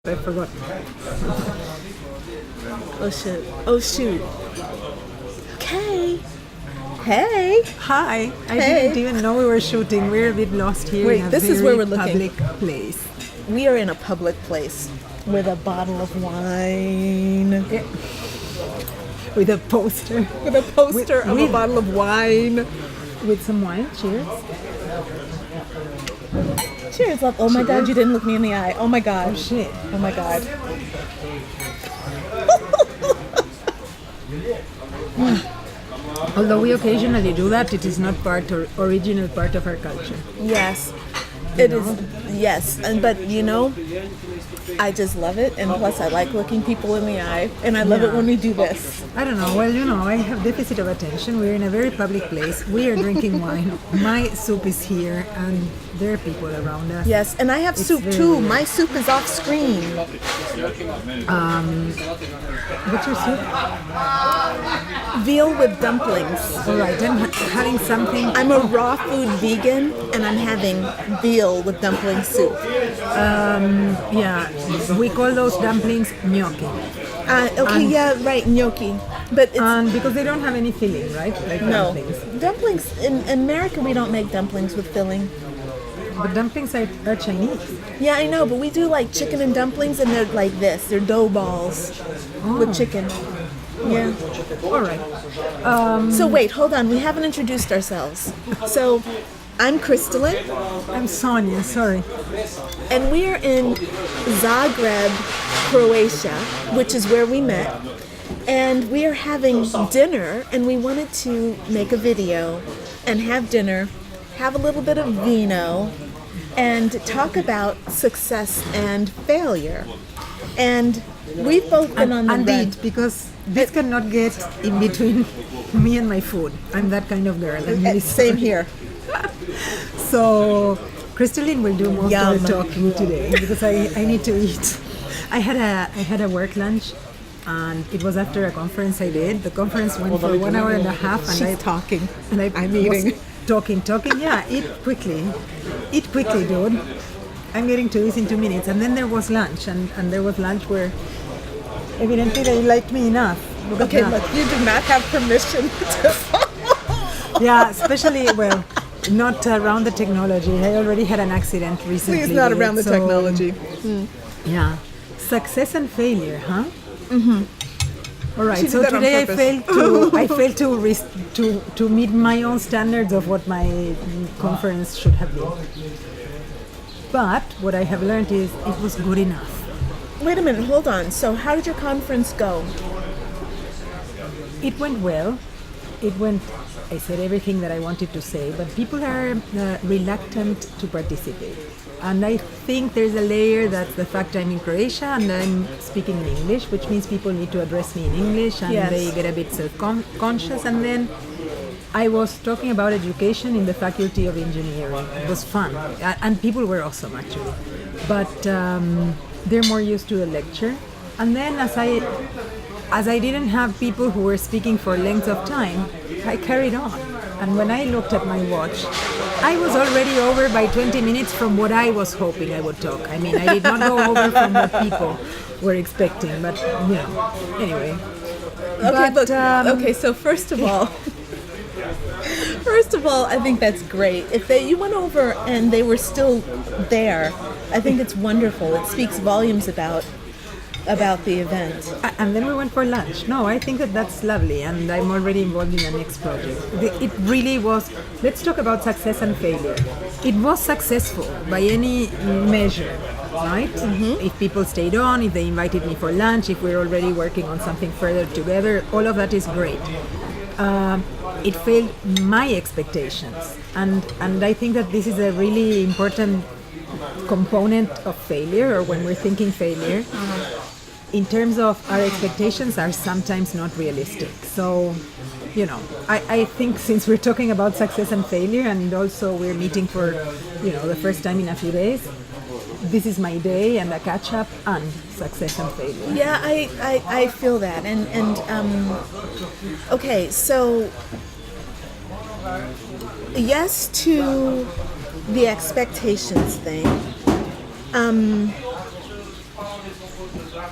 I forgot. Oh shit. Oh shoot. Okay. Hey. Hi. I Hey. didn't even know we were shooting. We're a bit lost here. Wait, in a this is very where we're looking. Public place. We are in a public place with a bottle of wine. Yeah. With a poster. With a poster of a bottle of wine. With some wine. Cheers. Cheers, love. Oh my God, you didn't look me in the eye. Oh my God. Oh shit. Oh my God. Although we occasionally do that, it is not part or original part of our culture. Yes. It is, yes, but I just love it, and plus I like looking people in the eye, and I love it when we do this. I don't know. Well, I have deficit of attention. We're in a very public place. We are drinking wine. My soup is here, and there are people around us. Yes, and I have soup too. weird. My soup is off screen. What's your soup? Veal with dumplings. All right, I'm having something. I'm a raw food vegan, and I'm having veal with dumpling soup. Yeah, we call those dumplings gnocchi. Gnocchi. But it's And because they don't have any filling, right? Like no dumplings. dumplings. In America, we don't make dumplings with filling. But dumplings are Chinese. Yeah, I know, but we do like chicken and dumplings, and they're like this. They're dough balls with chicken. Yeah. All right. So wait, hold on. We haven't introduced ourselves. So I'm Crystalline, I'm Sonia, sorry. and we are in Zagreb, Croatia, which is where we met. And we are having dinner, and we wanted to make a video and have dinner, have a little bit of vino, and talk about success and failure. And we've both been on the And run. eat, because this cannot get in between me and my food. I'm that kind of girl. I'm really Same sorry. here. So, Crystalline will do most Yum. of the talking today because I need to eat. I had a work lunch, and it was after a conference I did. The conference went for 1 hour and a half, and She's talking. and I'm was eating. Talking. Yeah, eat quickly, dude. I'm getting to this in 2 minutes, and then there was lunch, and there was lunch where evidently they liked me enough. Look at Okay, that. look, you do not have permission to. Yeah, especially, well, not around the technology. I already had an accident recently. Please, not with around it, the so, technology. Yeah. Success and failure, huh? Mm-hmm. All right. She did So that on today I failed to meet my own standards of what my conference should have been. But what I have learned is it was good enough. Wait a minute, hold on. So how did your conference go? It went well. I said everything that I wanted to say, but people are reluctant to participate. And I think there's a layer that's the fact I'm in Croatia and I'm speaking in English, which means people need to address me in English, and Yes. they get a bit self-conscious. And then I was talking about education in the Faculty of Engineering. It was fun, and people were awesome actually. But they're more used to a lecture. And then as I didn't have people who were speaking for lengths of time, I carried on. And when I looked at my watch, I was already over by 20 minutes from what I was hoping I would talk. I mean, I did not go over from what people were expecting, but anyway. Okay, But, okay. So first of all, I think that's great. If you went over and they were still there, I think it's wonderful. It speaks volumes about the event. And then we went for lunch. No, I think that's lovely, and I'm already involved in the next project. It really was. Let's talk about success and failure. It was successful by any measure, right? Mm-hmm. If people stayed on, if they invited me for lunch, if we're already working on something further together, all of that is great. It failed my expectations, and I think that this is a really important component of failure, or when we're thinking failure. In terms of our expectations are sometimes not realistic. So, I think since we're talking about success and failure, and also we're meeting for, the first time in a few days, this is my day and a catch up and success and failure. Yeah, I feel that. And okay, so yes to the expectations thing.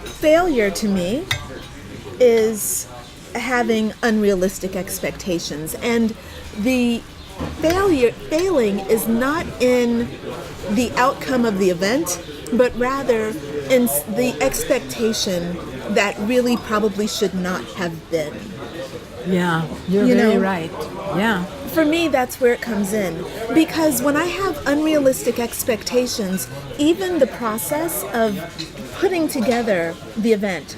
Failure to me is having unrealistic expectations, and the failing is not in the outcome of the event, but rather in the expectation that really probably should not have been. Yeah, you're very right. Yeah. For me, that's where it comes in. Because when I have unrealistic expectations, even the process of putting together the event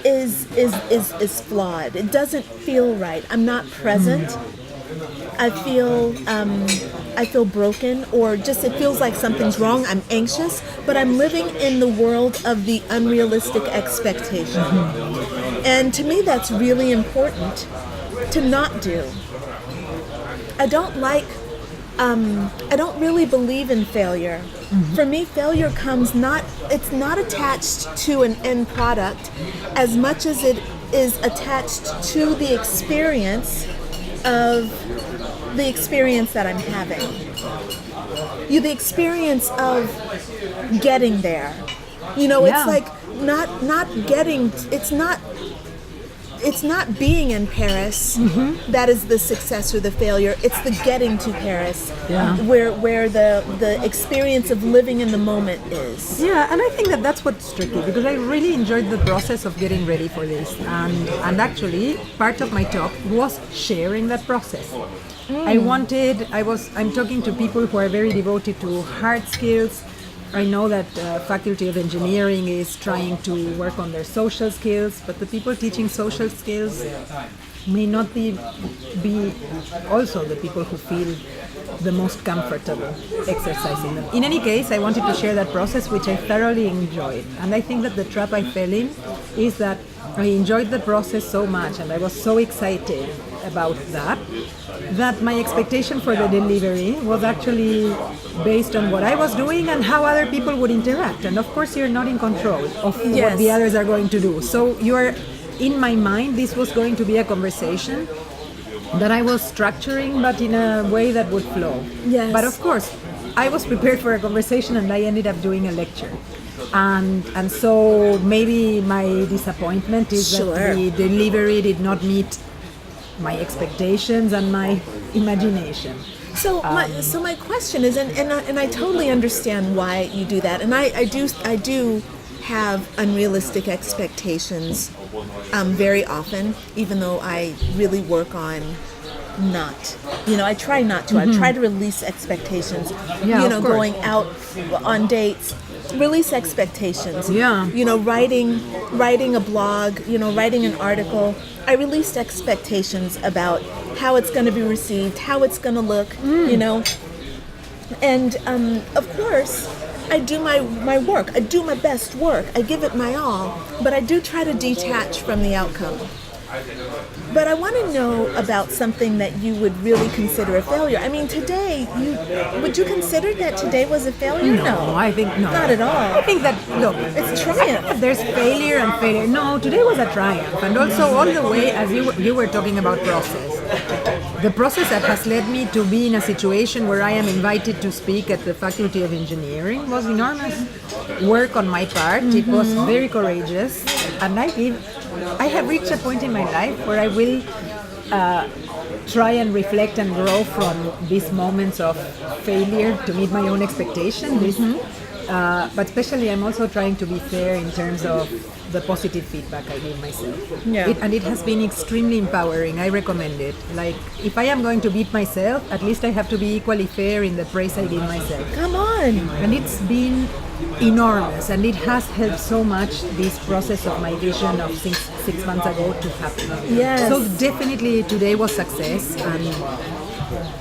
is flawed. It doesn't feel right. I'm not present. I feel broken, or just it feels like something's wrong. I'm anxious, but I'm living in the world of the unrealistic expectation. And to me, that's really important to not do. I don't really believe in failure. For me, failure it's not attached to an end product as much as it is attached to the experience that I'm having. The experience of getting there. It's like not getting, it's not being in Paris that is the success or the failure. It's the getting to Paris, where the experience of living in the moment is. Yeah, and I think that's what's tricky, because I really enjoyed the process of getting ready for this, and actually part of my talk was sharing that process. I'm talking to people who are very devoted to hard skills. I know that Faculty of Engineering is trying to work on their social skills, but the people teaching social skills may not be also the people who feel the most comfortable exercising them. In any case, I wanted to share that process, which I thoroughly enjoyed. And I think that the trap I fell in is that I enjoyed the process so much, and I was so excited about that my expectation for the delivery was actually based on what I was doing and how other people would interact. And of course, you're not in control of what the others are going to do. So in my mind, this was going to be a conversation that I was structuring, but in a way that would flow. Yes. But of course, I was prepared for a conversation, and I ended up doing a lecture. And so maybe my disappointment is that the delivery did not meet my expectations and my imagination. So my question is, and I totally understand why you do that, and I do have unrealistic expectations very often, even though I really work on not. I try not to. I try to release expectations. Going out on dates, release expectations. Yeah. Writing a blog, writing an article. I released expectations about how it's going to be received, how it's going to look, And of course, I do my work. I do my best work. I give it my all, but I do try to detach from the outcome. But I want to know about something that you would really consider a failure. I mean, today, would you consider that today was a failure? No, I think no. Not at all. I think that, look, it's triumph. There's failure and failure. No, today was a triumph. And also all the way, as you were talking about process, the process that has led me to be in a situation where I am invited to speak at the Faculty of Engineering was enormous work on my part. It was very courageous. And I have reached a point in my life where I will try and reflect and grow from these moments of failure to meet my own expectations. But especially I'm also trying to be fair in terms of the positive feedback I give myself. Yeah. And it has been extremely empowering. I recommend it. Like, if I am going to beat myself, at least I have to be equally fair in the praise I give myself. Come on! And it's been enormous, and it has helped so much this process of my vision of 6 months ago to happen. Yes. So definitely today was success,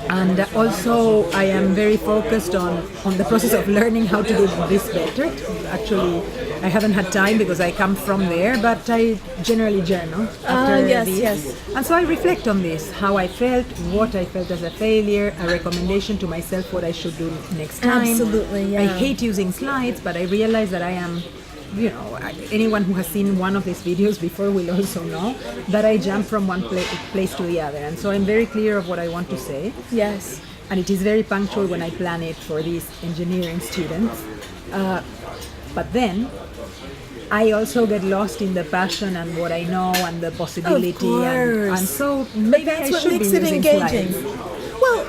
and also I am very focused on the process of learning how to do this better. Actually, I haven't had time because I come from there, but I generally journal after this. Yes. And so I reflect on this, how I felt, what I felt as a failure, a recommendation to myself what I should do next time. Absolutely, yeah. I hate using slides, but I realize that I am, anyone who has seen one of these videos before will also know that I jump from one place to the other. And so I'm very clear of what I want to say. Yes. And it is very punctual when I plan it for these engineering students. But then I also get lost in the passion and what I know and the possibility, and so maybe But that's I what should makes be it using engaging. slides. Well,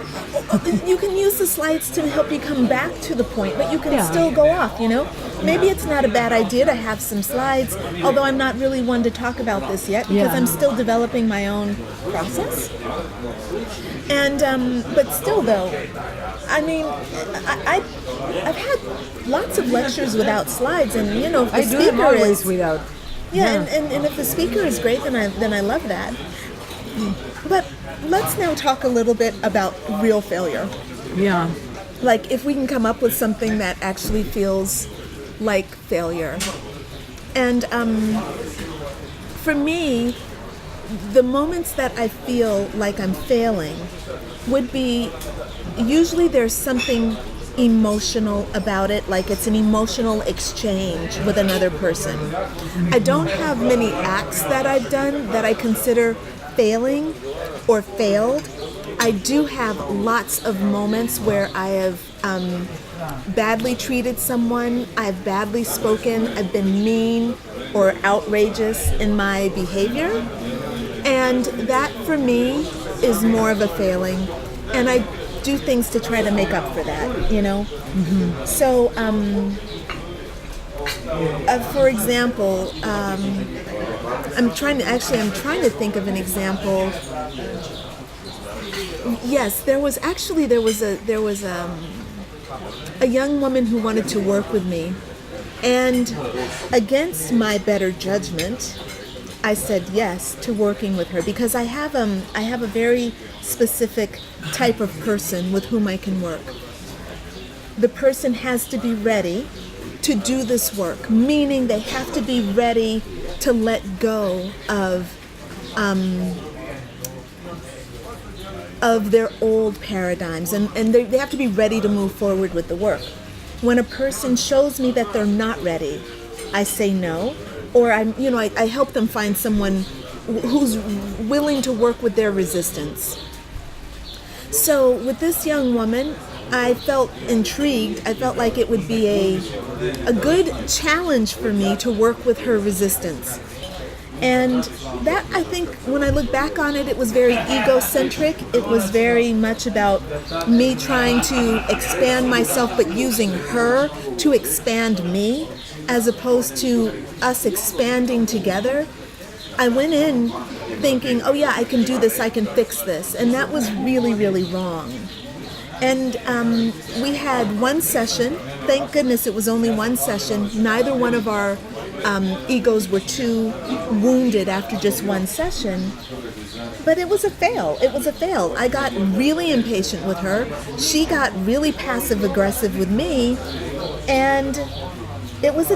you can use the slides to help you come back to the point, but you can Yeah. still go off, you know? Maybe it's not a bad idea to have some slides, although I'm not really one to talk about this yet because Yeah. I'm still developing my own process. And, but still though, I mean, I've had lots of lectures without slides, and you know, if the I do them speaker always is without. yeah, and if the speaker is great, then I love that. But let's now talk a little bit about real failure. Yeah. Like if we can come up with something that actually feels like failure. And for me, the moments that I feel like I'm failing would be usually there's something emotional about it, like it's an emotional exchange with another person. I don't have many acts that I've done that I consider failing or failed. I do have lots of moments where I have badly treated someone, I've badly spoken, I've been mean or outrageous in my behavior. And that for me is more of a failing. And I do things to try to make up for that, you know? Mm-hmm. So, for example, I'm trying to think of an example. Yes, there was a young woman who wanted to work with me, and against my better judgment, I said yes to working with her because I have a very specific type of person with whom I can work. The person has to be ready to do this work, meaning they have to be ready to let go of their old paradigms, and they have to be ready to move forward with the work. When a person shows me that they're not ready, I say no, or I help them find someone who's willing to work with their resistance. So with this young woman, I felt intrigued. I felt like it would be a good challenge for me to work with her resistance. And that, I think, when I look back on it, it was very egocentric. It was very much about me trying to expand myself, but using her to expand me, as opposed to us expanding together. I went in thinking, oh yeah, I can do this, I can fix this. And that was really, really wrong. And we had one session. Thank goodness it was only one session. Neither one of our egos were too wounded after just one session. But it was a fail. It was a fail. I got really impatient with her. She got really passive aggressive with me. And it was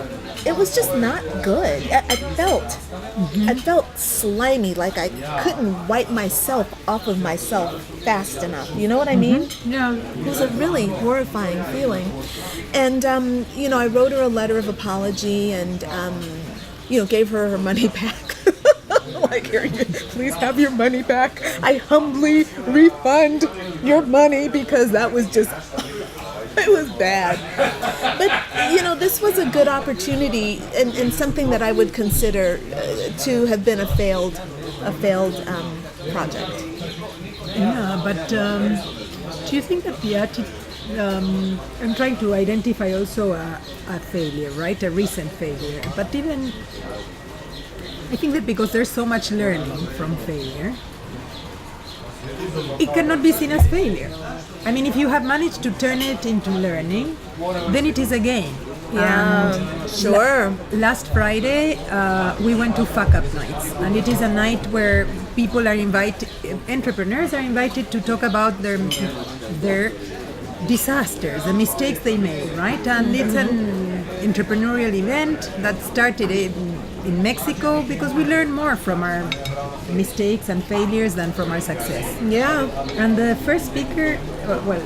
just not good. I felt slimy, like I couldn't wipe myself off of myself fast enough. You know what I mean? Yeah. It was a really horrifying feeling. And, I wrote her a letter of apology and, gave her her money back. Like, here, please have your money back. I humbly refund your money because that was just... It was bad. But, this was a good opportunity and something that I would consider to have been a failed project. Yeah, but do you think that the attitude... I'm trying to identify also a failure, right? A recent failure. But even... I think that because there's so much learning from failure, it cannot be seen as failure. I mean, if you have managed to turn it into learning, then it is a gain. Yeah, sure. Last Friday, we went to Fuck Up Nights, and it is a night where people are invited, entrepreneurs are invited to talk about their disasters, the mistakes they made, right? And it's an entrepreneurial event that started in Mexico because we learn more from our mistakes and failures than from our success. Yeah. And the first speaker,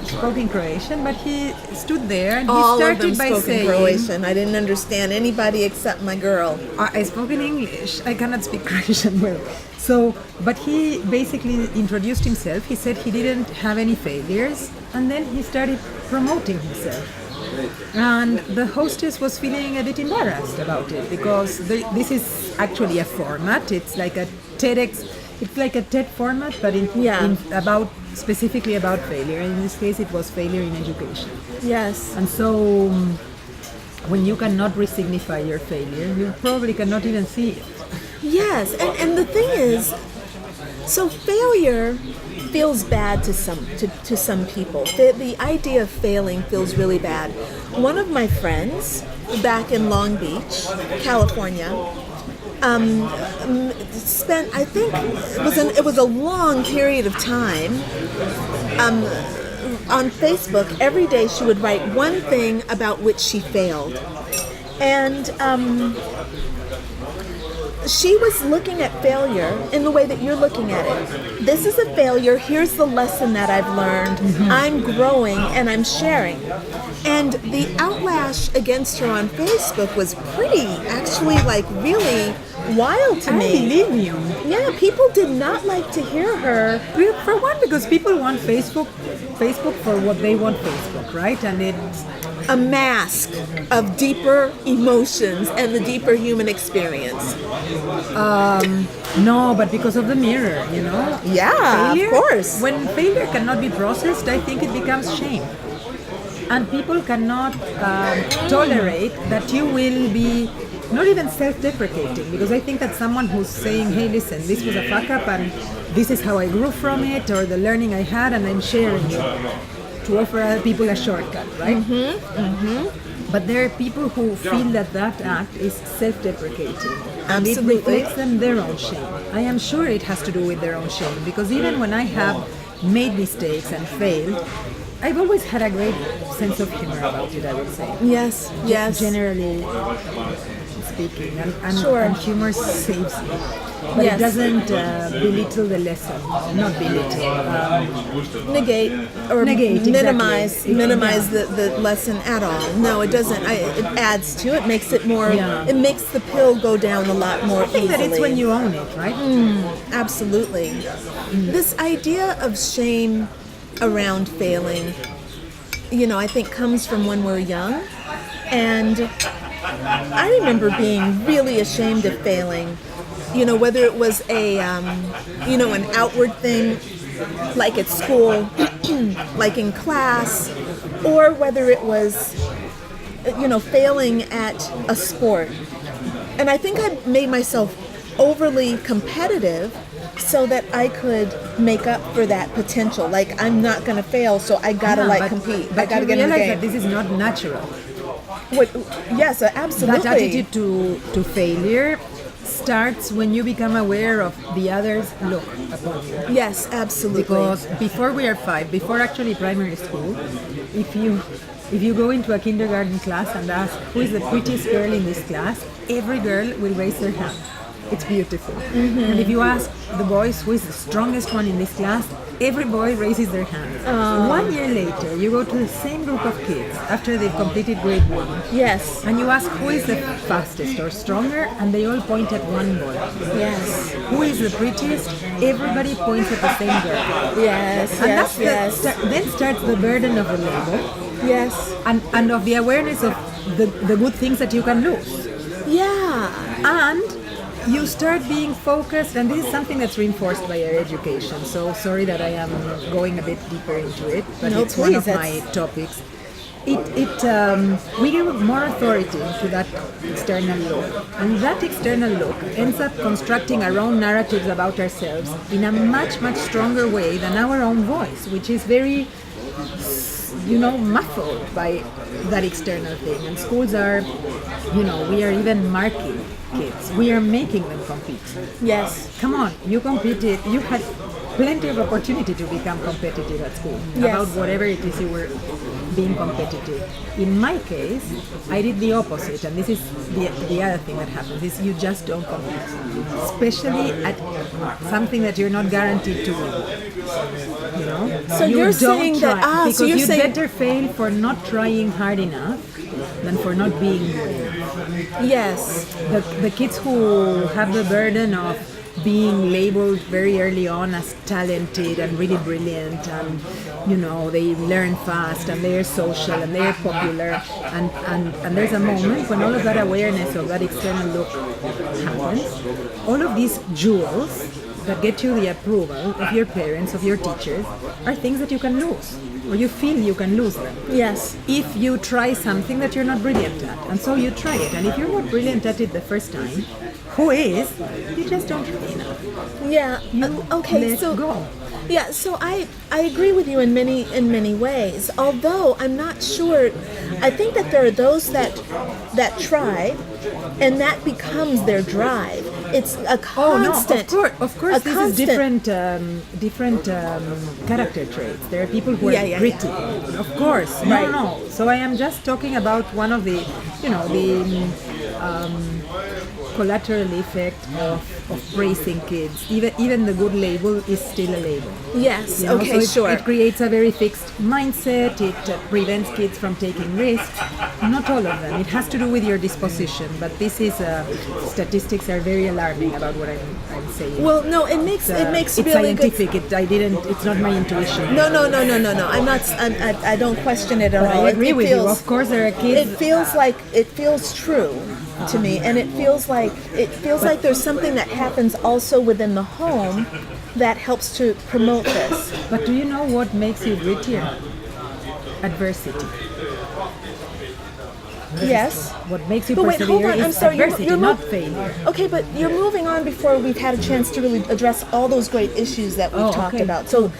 spoke in Croatian, but he stood there and he All started of them by spoke saying, in Croatian. I didn't understand anybody except my girl. I spoke in English. I cannot speak Croatian well. So, but he basically introduced himself. He said he didn't have any failures, and then he started promoting himself. And the hostess was feeling a bit embarrassed about it because this is actually a format. It's like a TEDx. It's like a TED format, but specifically about failure. And in this case, it was failure in education. Yes. And so, when you cannot re-signify your failure, you probably cannot even see it. Yes, and the thing is, so failure feels bad to some people. The idea of failing feels really bad. One of my friends back in Long Beach, California, spent, I think it was a long period of time, on Facebook. Every day she would write one thing about which she failed, and she was looking at failure in the way that you're looking at it. This is a failure. Here's the lesson that I've learned. Mm-hmm. I'm growing and I'm sharing. And the outlash against her on Facebook was really wild to me. I believe you. Yeah, people did not like to hear her. For one, because people want Facebook for what they want Facebook, right? And it's a mask of deeper emotions and the deeper human experience. No, but because of the mirror, you know? Yeah, failure, of course. When failure cannot be processed, I think it becomes shame. And people cannot tolerate that you will be not even self-deprecating, because I think that someone who's saying, hey, listen, this was a fuck up and this is how I grew from it, or the learning I had and I'm sharing it, to offer other people a shortcut, right? Mm-hmm. Mm-hmm. But there are people who feel that act is self-deprecating. And it Absolutely. reflects them their own shame. I am sure it has to do with their own shame, because even when I have made mistakes and failed, I've always had a great sense of humor about it, I would say. Yes, yes. Generally speaking, and sure. And humor saves you. But yes. It doesn't belittle the lesson, not belittle. Negate or Negate, minimize exactly. the lesson at all. No, it doesn't. It adds to it, makes it more, Yeah. It makes the pill go down a lot more easily. I think that it's when you own it, right? Absolutely. This idea of shame around failing, I think comes from when we're young. And I remember being really ashamed of failing, whether it was an outward thing, like at school, like in class, or whether it was, failing at a sport. And I think I made myself overly competitive so that I could make up for that potential. Like, I'm not going to fail, so I gotta compete. But I gotta you get in the realize game. that this is not natural. Yes, absolutely. That attitude to failure starts when you become aware of the others' look upon you. Yes, absolutely. Because before we are 5, before actually primary school, if you go into a kindergarten class and ask who is the prettiest girl in this class, every girl will raise their hand. It's beautiful. Mm-hmm. And if you ask the boys who is the strongest one in this class, every boy raises their hand. 1 year later, you go to the same group of kids after they've completed grade 1. Yes. And you ask who is the fastest or stronger, and they all point at one boy. Yes. Who is the prettiest? Everybody points at the same girl. Yes. And yes. that's Yes. then starts the burden of the label. Yes. And of the awareness of the good things that you can lose. Yeah. And you start being focused, and this is something that's reinforced by our education. So sorry that I am going a bit deeper into it, but it's one of my topics. We give more authority to that external look, and that external look ends up constructing our own narratives about ourselves in a much, much stronger way than our own voice, which is very, muffled by that external thing. And schools are, we are even marking kids. We are making them compete. Yes. Come on, you competed. You had plenty of opportunity to become competitive at school about whatever it is you were being competitive. In my case, I did the opposite, and this is the other thing that happens, is you just don't compete. Especially at something that you're not guaranteed to win. So you're saying try, that, because you'd better fail for not trying hard enough than for not being good enough. Yes. The kids who have the burden of being labeled very early on as talented and really brilliant, and they learn fast and they're social and they're popular, and there's a moment when all of that awareness of that external look happens. All of these jewels that get you the approval of your parents, of your teachers, are things that you can lose, or you feel you can lose them. Yes. If you try something that you're not brilliant at, and so you try it, and if you're not brilliant at it the first time, who is? You just don't try enough. Yeah. Okay. Let go. Yeah. So I agree with you in many ways. Although I'm not sure. I think that there are those that try, and that becomes their drive. It's a constant. Oh no! Of course, this is different character traits. There are people who are gritty. Yeah. Of course. Right. No. So I am just talking about one of the, collateral effect of raising kids. Even the good label is still a label. Yes. Okay. So sure. It creates a very fixed mindset. It prevents kids from taking risks. Not all of them. It has to do with your disposition. But this is statistics are very alarming about what I'm saying. Well, no, it makes it's really scientific. good. It's not my intuition. No. I'm not. I don't question it at all. I agree with you. Of course, there are kids. It feels true to me, and it feels like there's something that happens also within the home that helps to promote this. But do you know what makes you grittier? Adversity. Yes. What makes you But wait, persevere hold on. I'm is sorry. adversity, not failure. Okay, but you're moving on before we've had a chance to really address all those great issues that we've talked about. So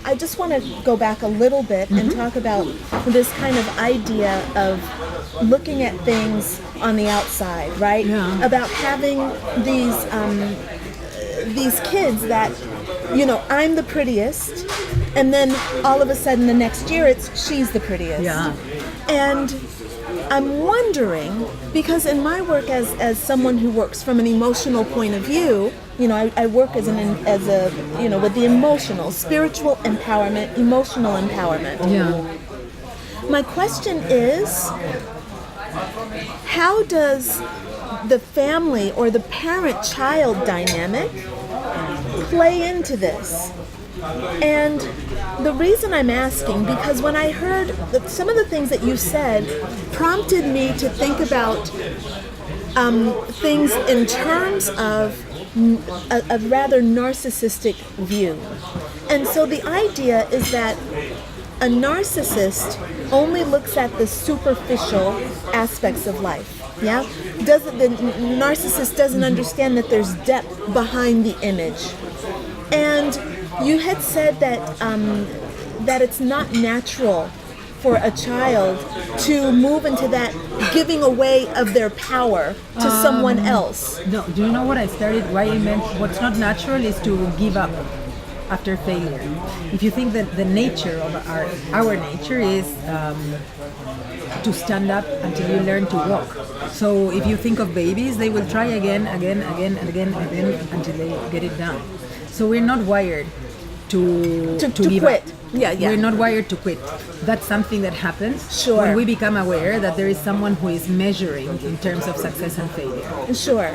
I just want to go back a little bit and talk about this kind of idea of looking at things on the outside, right? Yeah. About having these kids that, I'm the prettiest, and then all of a sudden the next year she's the prettiest. Yeah. And I'm wondering, because in my work as someone who works from an emotional point of view, I work with the emotional, spiritual empowerment, emotional empowerment. Yeah. My question is, how does the family or the parent-child dynamic play into this? And the reason I'm asking, because when I heard some of the things that you said prompted me to think about things in terms of a rather narcissistic view. And so the idea is that a narcissist only looks at the superficial aspects of life. Yeah? The narcissist doesn't understand that there's depth behind the image. And you had said that it's not natural for a child to move into that giving away of their power to someone else. No, do you know what I started? Why I meant what's not natural is to give up after failure. If you think that the nature of our nature is to stand up until you learn to walk. So if you think of babies, they will try again until they get it done. So we're not wired to give quit. up. Yeah. We're not wired to quit. That's something that happens when we become aware that there is someone who is measuring in terms of success and failure. Sure.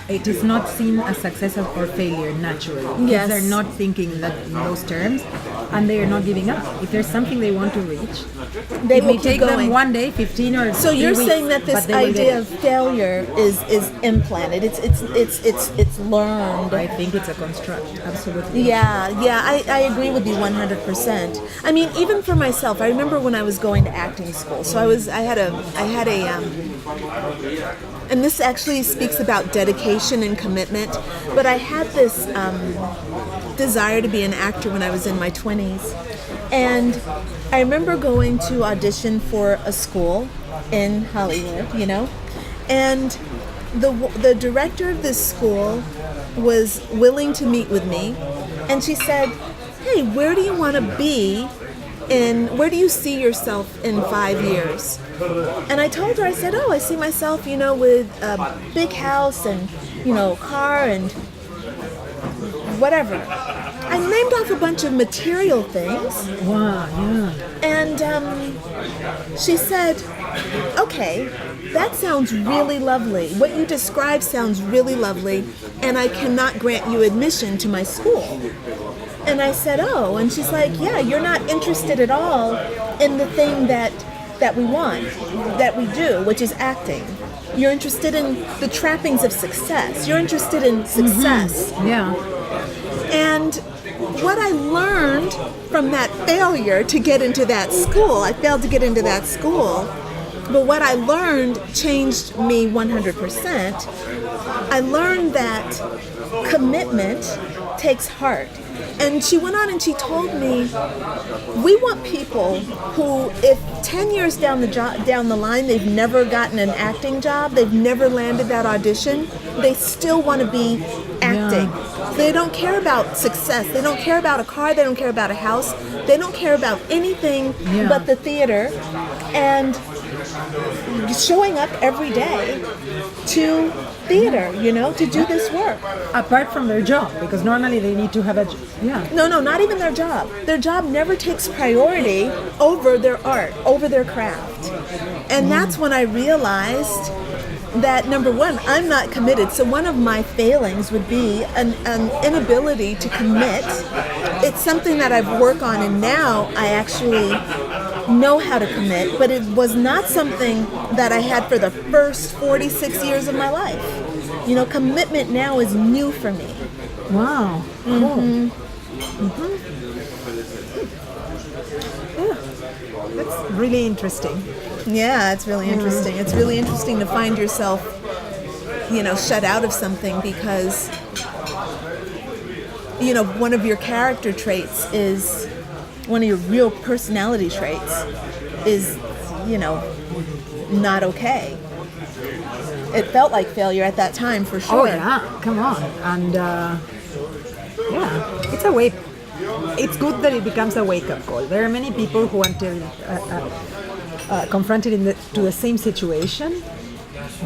It is not seen as success or failure naturally. Yes. Kids are not thinking in those terms, and they are not giving up. If there's something they want to reach, it may take them one day, 15 or so you're weeks, saying that this idea of failure is implanted. It's learned. I think it's a construct. Absolutely. Yeah. I agree with you 100%. I mean, even for myself, I remember when I was going to acting school. So I had a and this actually speaks about dedication and commitment. But I had this desire to be an actor when I was in my 20s, and I remember going to audition for a school in Hollywood, and the director of this school was willing to meet with me, and she said, "Hey, where do you want to be where do you see yourself in 5 years?" And I told her, I said, I see myself, with a big house and, car and whatever. I named off a bunch of material things. Wow, yeah. And she said, okay, that sounds really lovely. What you described sounds really lovely, and I cannot grant you admission to my school. And I said, oh, and she's like, yeah, you're not interested at all in the thing that we want, that we do, which is acting. You're interested in the trappings of success. You're interested in success. Mm-hmm. Yeah. And what I learned from that failure to get into that school, I failed to get into that school, but what I learned changed me 100%. I learned that commitment takes heart. And she went on and she told me, we want people who, if 10 years down the line, they've never gotten an acting job, they've never landed that audition, they still want to be acting. Yeah. They don't care about success. They don't care about a car. They don't care about a house. They don't care about anything but the theater and showing up every day to theater, to do this work. Apart from their job, because normally they need to have a No, not even their job. Their job never takes priority over their art, over their craft. And that's when I realized that, number one, I'm not committed. So one of my failings would be an inability to commit. It's something that I've worked on, and now I actually know how to commit, but it was not something that I had for the first 46 years of my life. Commitment now is new for me. Wow. Mm-hmm. Mm-hmm. Yeah. That's really interesting. Yeah, it's really interesting. It's really interesting to find yourself, shut out of something because, one of your character traits is, one of your real personality traits is, not okay. It felt like failure at that time, for sure. Oh, yeah. Come on. And, it's a wake. It's good that it becomes a wake-up call. There are many people who, until confronted to the same situation,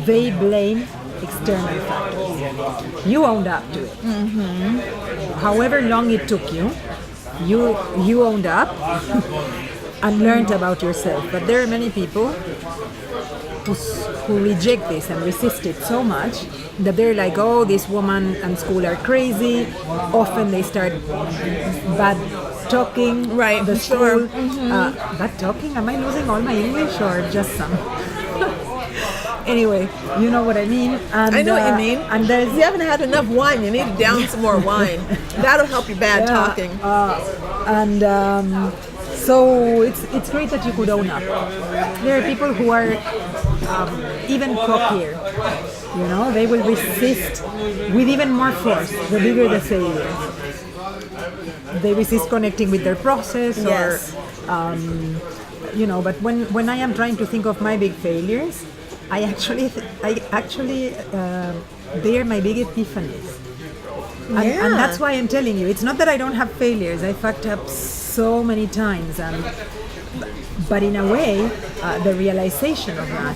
they blame external factors. You owned up to it. Mm-hmm. However long it took you owned up and learned about yourself. But there are many people who reject this and resist it so much that they're like, oh, this woman and school are crazy. Often they start bad talking. Right, the school. sure. Mm-hmm. Bad talking? Am I losing all my English or just some? Anyway, you know what I mean. And, I know what you mean. And you haven't had enough wine. You need to down some more wine. That'll help your bad talking. So it's great that you could own up. There are people who are even cockier. They will resist with even more force the bigger the failure. They resist connecting with their process, yes. But when I am trying to think of my big failures, I actually they are my big epiphanies. And that's why I'm telling you, it's not that I don't have failures. I fucked up so many times, but in a way, the realization of that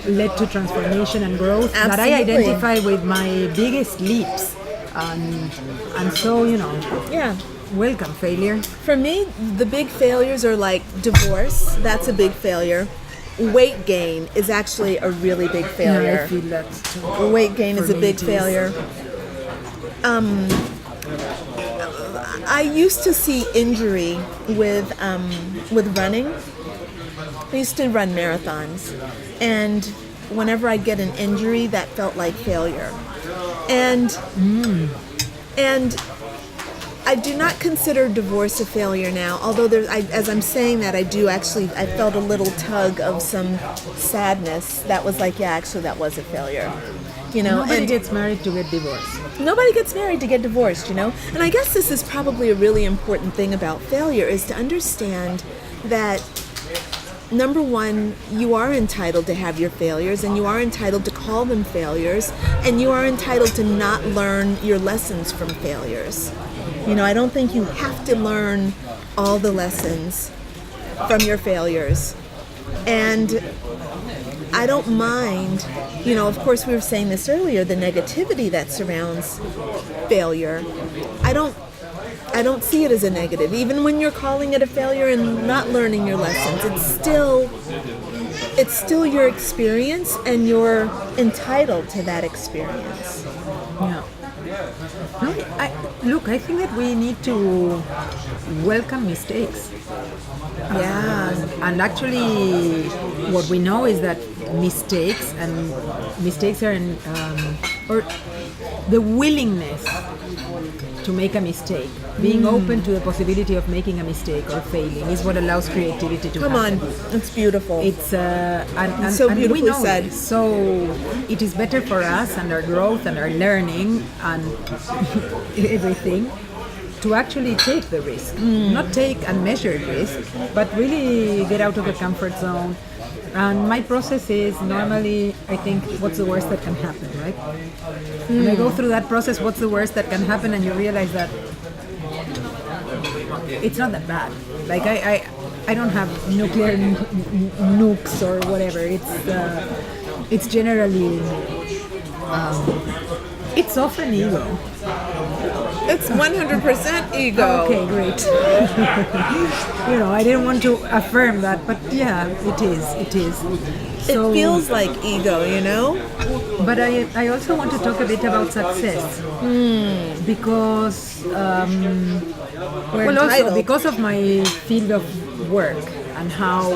led to transformation and growth. Absolutely. That I identify with my biggest leaps, and so Yeah. Welcome, failure. For me, the big failures are like divorce. That's a big failure. Weight gain is actually a really big failure. Yeah, I feel that too. Weight gain is a big failure. I used to see injury with running. I used to run marathons, and whenever I'd get an injury, that felt like failure. And I do not consider divorce a failure now, although as I'm saying that, I felt a little tug of some sadness that was like, yeah, actually that was a failure. Nobody gets married to get divorced. Nobody gets married to get divorced, And I guess this is probably a really important thing about failure, is to understand that, number one, you are entitled to have your failures, and you are entitled to call them failures, and you are entitled to not learn your lessons from failures. I don't think you have to learn all the lessons from your failures. And I don't mind, of course we were saying this earlier, the negativity that surrounds failure. I don't see it as a negative. Even when you're calling it a failure and not learning your lessons, it's still it's still your experience, and you're entitled to that experience. Yeah. No, I think that we need to welcome mistakes. And actually, what we know is that mistakes are or the willingness to make a mistake, being open to the possibility of making a mistake or failing, is what allows creativity to happen. Come on, it's beautiful. It's and so and beautifully we know said. it. So it is better for us and our growth and our learning and everything to actually take the risk, not take unmeasured risk, but really get out of the comfort zone. And my process is normally, I think, what's the worst that can happen, right? When I go through that process, what's the worst that can happen, and you realize that it's not that bad. Like I don't have nuclear nukes or whatever. It's generally it's often ego. It's 100% ego. Okay, great. I didn't want to affirm that, but yeah, it is. So, it feels like ego, But I also want to talk a bit about success. Because, also because of my field of work and how,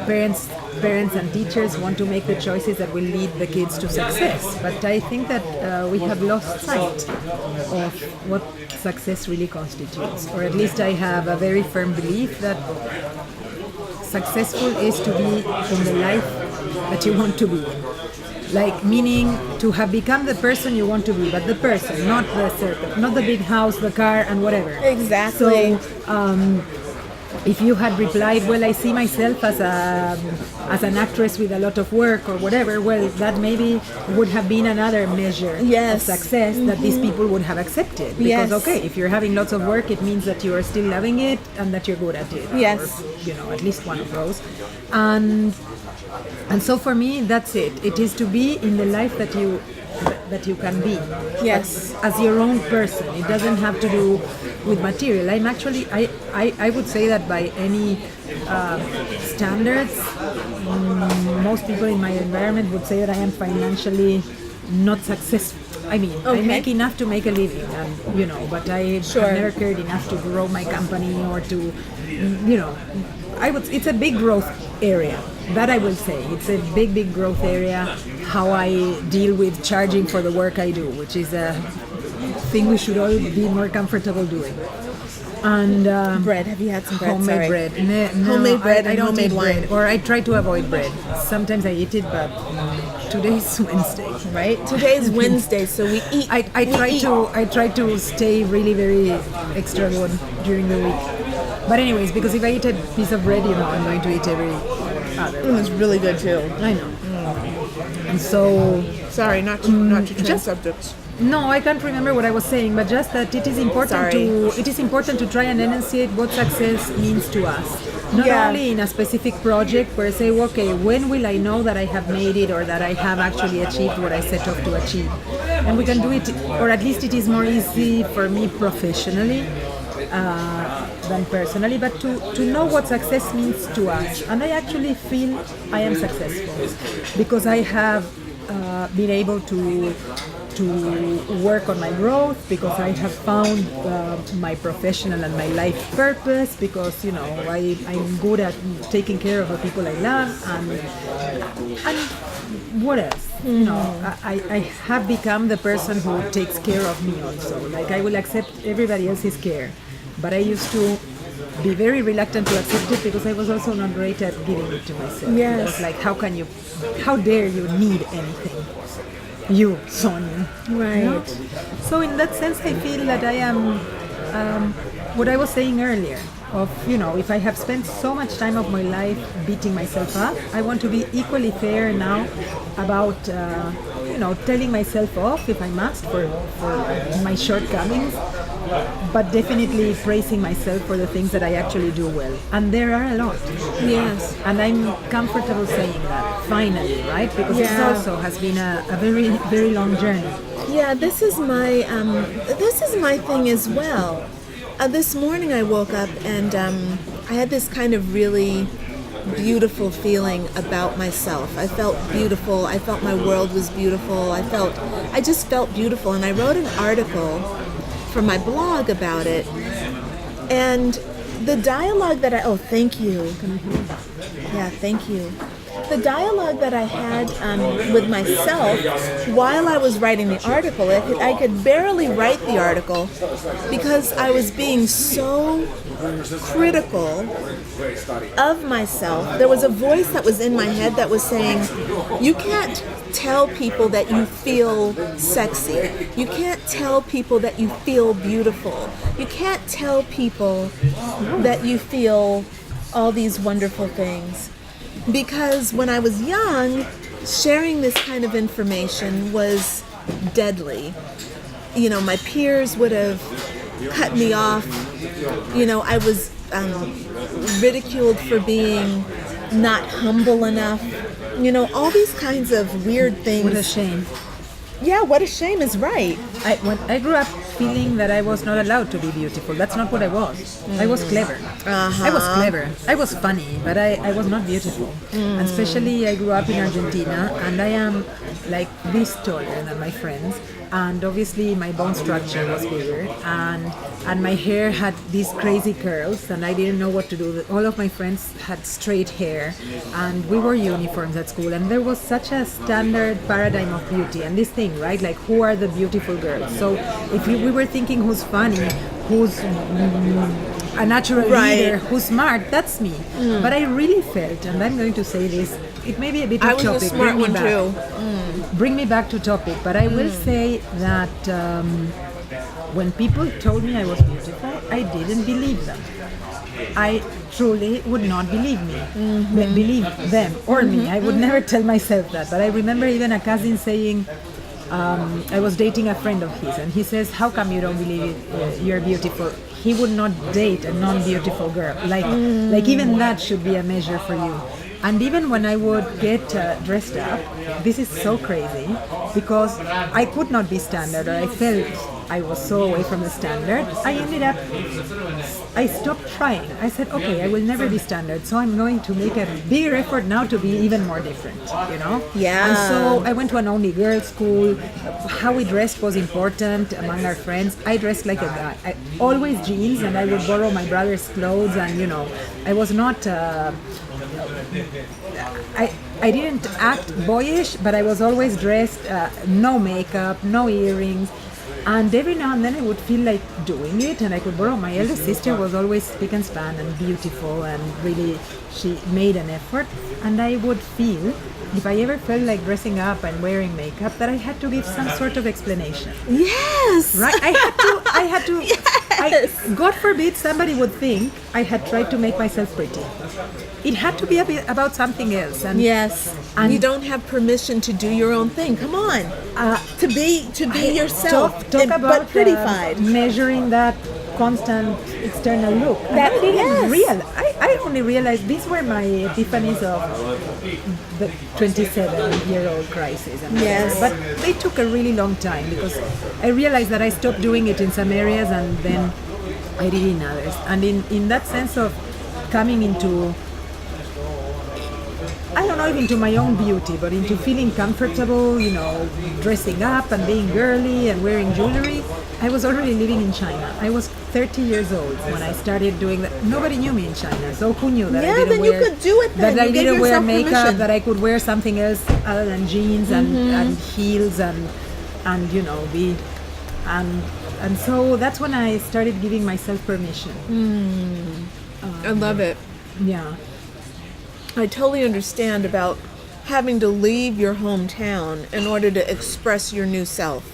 parents and teachers want to make the choices that will lead the kids to success. But I think that we have lost sight of what success really constitutes. Or at least I have a very firm belief that successful is to be in the life that you want to be in. Like, meaning to have become the person you want to be, but the person, not the circle, not the big house, the car, and whatever. Exactly. So, if you had replied, well, I see myself as an actress with a lot of work or whatever, well, that maybe would have been another measure of success that these people would have accepted. Because, okay, if you're having lots of work, it means that you are still loving it and that you're good at it. Yes. Or, at least one of those. And so for me, that's it. It is to be in the life that you can be. Yes. As your own person. It doesn't have to do with material. I'm actually, I would say that by any standards, most people in my environment would say that I am financially not successful. I mean, I make enough to make a living, and but I have never cared enough to grow my company or to, it's a big growth area. That I will say. It's a big growth area, how I deal with charging for the work I do, which is a thing we should all be more comfortable doing. And bread. Have you had some bread? Homemade bread. No, homemade bread I and don't homemade eat wine. bread, or I try to avoid bread. Sometimes I eat it, but today is Wednesday, right? Today is Wednesday, so we eat. I try to stay really very extra good during the week. But anyways, because if I eat a piece of bread, I'm going to eat every other. It's really good too. I know. And so, sorry, not to change subjects. No, I can't remember what I was saying, but just that it is important to try and enunciate what success means to us. Not only in a specific project where I say, okay, when will I know that I have made it or that I have actually achieved what I set off to achieve? And we can do it, or at least it is more easy for me professionally than personally, but to know what success means to us. And I actually feel I am successful because I have been able to work on my growth, because I have found my professional and my life purpose, because I'm good at taking care of the people I love, and what else? I have become the person who takes care of me also. Like, I will accept everybody else's care, but I used to be very reluctant to accept it because I was also not great at giving it to myself. Yes. It was like, how dare you need anything? You, Sonia. Right. So in that sense, I feel that I am what I was saying earlier of, if I have spent so much time of my life beating myself up, I want to be equally fair now about, telling myself off if I must for my shortcomings, but definitely praising myself for the things that I actually do well. And there are a lot. Yes. And I'm comfortable saying that, finally, right? Because this also has been a very, very long journey. Yeah, this is my thing as well. This morning I woke up and I had this kind of really beautiful feeling about myself. I felt beautiful. I felt my world was beautiful. I just felt beautiful. And I wrote an article for my blog about it. And the dialogue that thank you. Yeah, thank you. The dialogue that I had with myself while I was writing the article, I could barely write the article because I was being so critical of myself. There was a voice that was in my head that was saying, you can't tell people that you feel sexy. You can't tell people that you feel beautiful. You can't tell people that you feel all these wonderful things. Because when I was young, sharing this kind of information was deadly. You know, my peers would have cut me off. You know, I was ridiculed for being not humble enough. You know, all these kinds of weird things. What a shame. Yeah, what a shame is right. When I grew up feeling that I was not allowed to be beautiful. That's not what I was. I was clever. I was clever. I was funny, but I was not beautiful. And especially I grew up in Argentina, and I am like this taller than my friends. And obviously my bone structure was bigger, and my hair had these crazy curls, and I didn't know what to do. All of my friends had straight hair, and we wore uniforms at school, and there was such a standard paradigm of beauty, and this thing, right? Like, who are the beautiful girls? So if we were thinking who's funny, who's a natural leader, who's smart, that's me. But I really felt, and I'm going to say this, it may be a bit off topic. I was a smart one too. Bring me back to topic, but I will say that when people told me I was beautiful, I didn't believe them. I truly would not believe them or me. I would never tell myself that. But I remember even a cousin saying, I was dating a friend of his, and he says, how come you don't believe you're beautiful? He would not date a non-beautiful girl. Like even that should be a measure for you. And even when I would get dressed up, this is so crazy, because I could not be standard, or I felt I was so away from the standard. I stopped trying. I said, okay, I will never be standard, so I'm going to make a bigger effort now to be even more different, you know? Yeah. And so I went to an only girls' school. How we dressed was important among our friends. I dressed like a guy. Always jeans, and I would borrow my brother's clothes, and, you know, I was not... I didn't act boyish, but I was always dressed, no makeup, no earrings, and every now and then I would feel like doing it, and I could borrow. My elder sister was always spick and span and beautiful, and really she made an effort, and I would feel, if I ever felt like dressing up and wearing makeup, that I had to give some sort of explanation. Yes! Right? I had to yes! God forbid somebody would think I had tried to make myself pretty. It had to be about something else. And yes, and you don't have permission to do your own thing. Come on, to be yourself, talk about but prettified. Measuring that constant external look. That I didn't realize. I only realized these were my epiphanies of the 27-year-old crisis. Yes, but they took a really long time, because I realized that I stopped doing it in some areas and then I did in others. And in that sense of coming into, I don't know if into my own beauty, but into feeling comfortable, you know, dressing up and being girly and wearing jewelry, I was already living in China. I was 30 years old when I started doing that. Nobody knew me in China, so who knew that I didn't wear... Yeah, then you could do it then. That I didn't wear makeup, permission. that I could wear something else other than jeans and heels and you know, be... And so that's when I started giving myself permission. I love it. Yeah. I totally understand about having to leave your hometown in order to express your new self.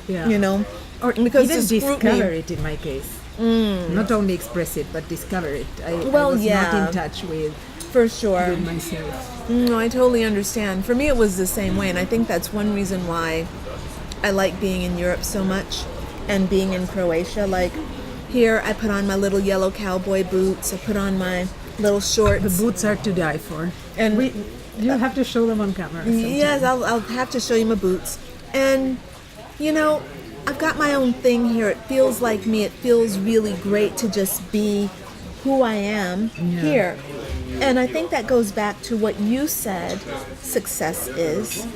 Yeah. You know? Or because even discover it in my case. Not only express it, but discover it. I was not in touch with... For sure. With myself. No, I totally understand. For me, it was the same way, and I think that's one reason why I like being in Europe so much and being in Croatia. Like, here, I put on my little yellow cowboy boots. I put on my little shorts. The boots are to die for. And you'll have to show them on camera sometime. Yes, I'll have to show you my boots. And, you know, I've got my own thing here. It feels like me. It feels really great to just be who I am here. And I think that goes back to what you said success is.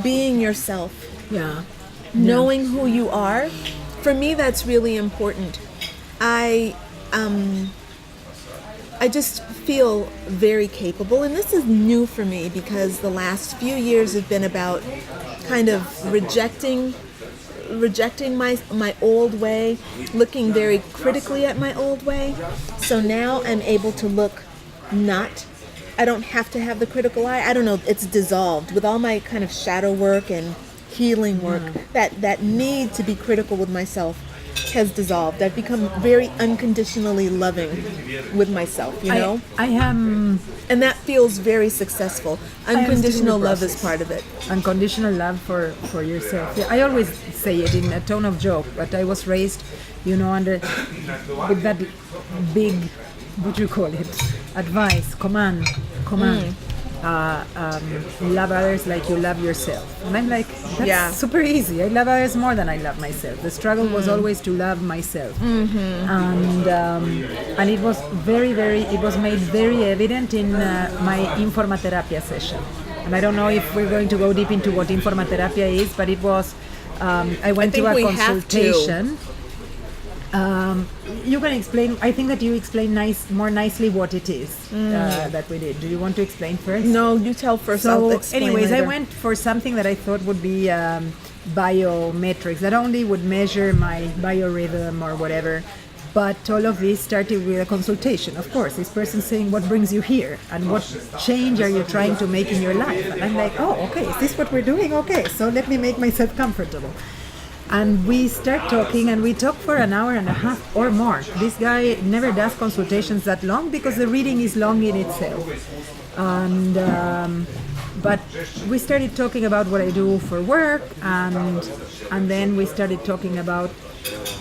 Being yourself. Yeah. Knowing who you are. For me, that's really important. I just feel very capable, and this is new for me because the last few years have been about kind of rejecting my old way, looking very critically at my old way. So now I'm able to look I don't have to have the critical eye. I don't know, it's dissolved with all my kind of shadow work and healing work. That need to be critical with myself has dissolved. I've become very unconditionally loving with myself, you know? I am... And that feels very successful. Unconditional love is part of it. Unconditional love for yourself. Yeah, I always say it in a tone of joke, but I was raised, with that big, what do you call it? Advice, command. Love others like you love yourself. And I'm like, that's super easy. I love others more than I love myself. The struggle was always to love myself. And it was it was made very evident in my informatherapia session. And I don't know if we're going to go deep into what informatherapia is, but it was, I went to a consultation. You can explain. I think that you explain more nicely what it is that we did. Do you want to explain first? No, you tell first. So, I'll explain anyways, later. I went for something that I thought would be biometrics, that only would measure my biorhythm or whatever. But all of this started with a consultation. Of course, this person saying, "What brings you here, and what change are you trying to make in your life?" And I'm like, "Oh, okay. Is this what we're doing? Okay, so let me make myself comfortable." And we start talking, and we talk for an hour and a half or more. This guy never does consultations that long because the reading is long in itself. And but we started talking about what I do for work, and then we started talking about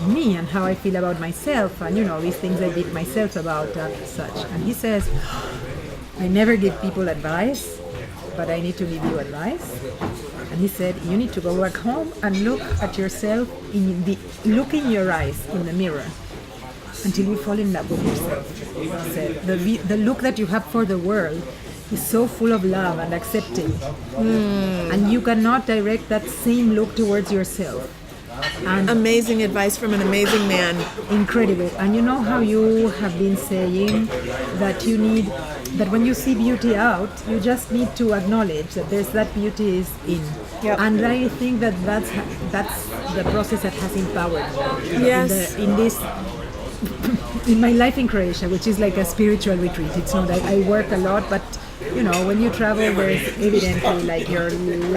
me and how I feel about myself, and these things I beat myself about and such. And he says, "I never give people advice, but I need to give you advice." And he said, "You need to go back home and look at yourself look in your eyes in the mirror until you fall in love with yourself." He said, the look that you have for the world is so full of love and accepting, and you cannot direct that same look towards yourself." And amazing advice from an amazing man. Incredible. And you know how you have been saying that when you see beauty out, you just need to acknowledge that that beauty is in. Yep. And I think that's the process that has empowered me. Yes. In my life in Croatia, which is like a spiritual retreat. It's not I work a lot, but when you travel, there's evidently like your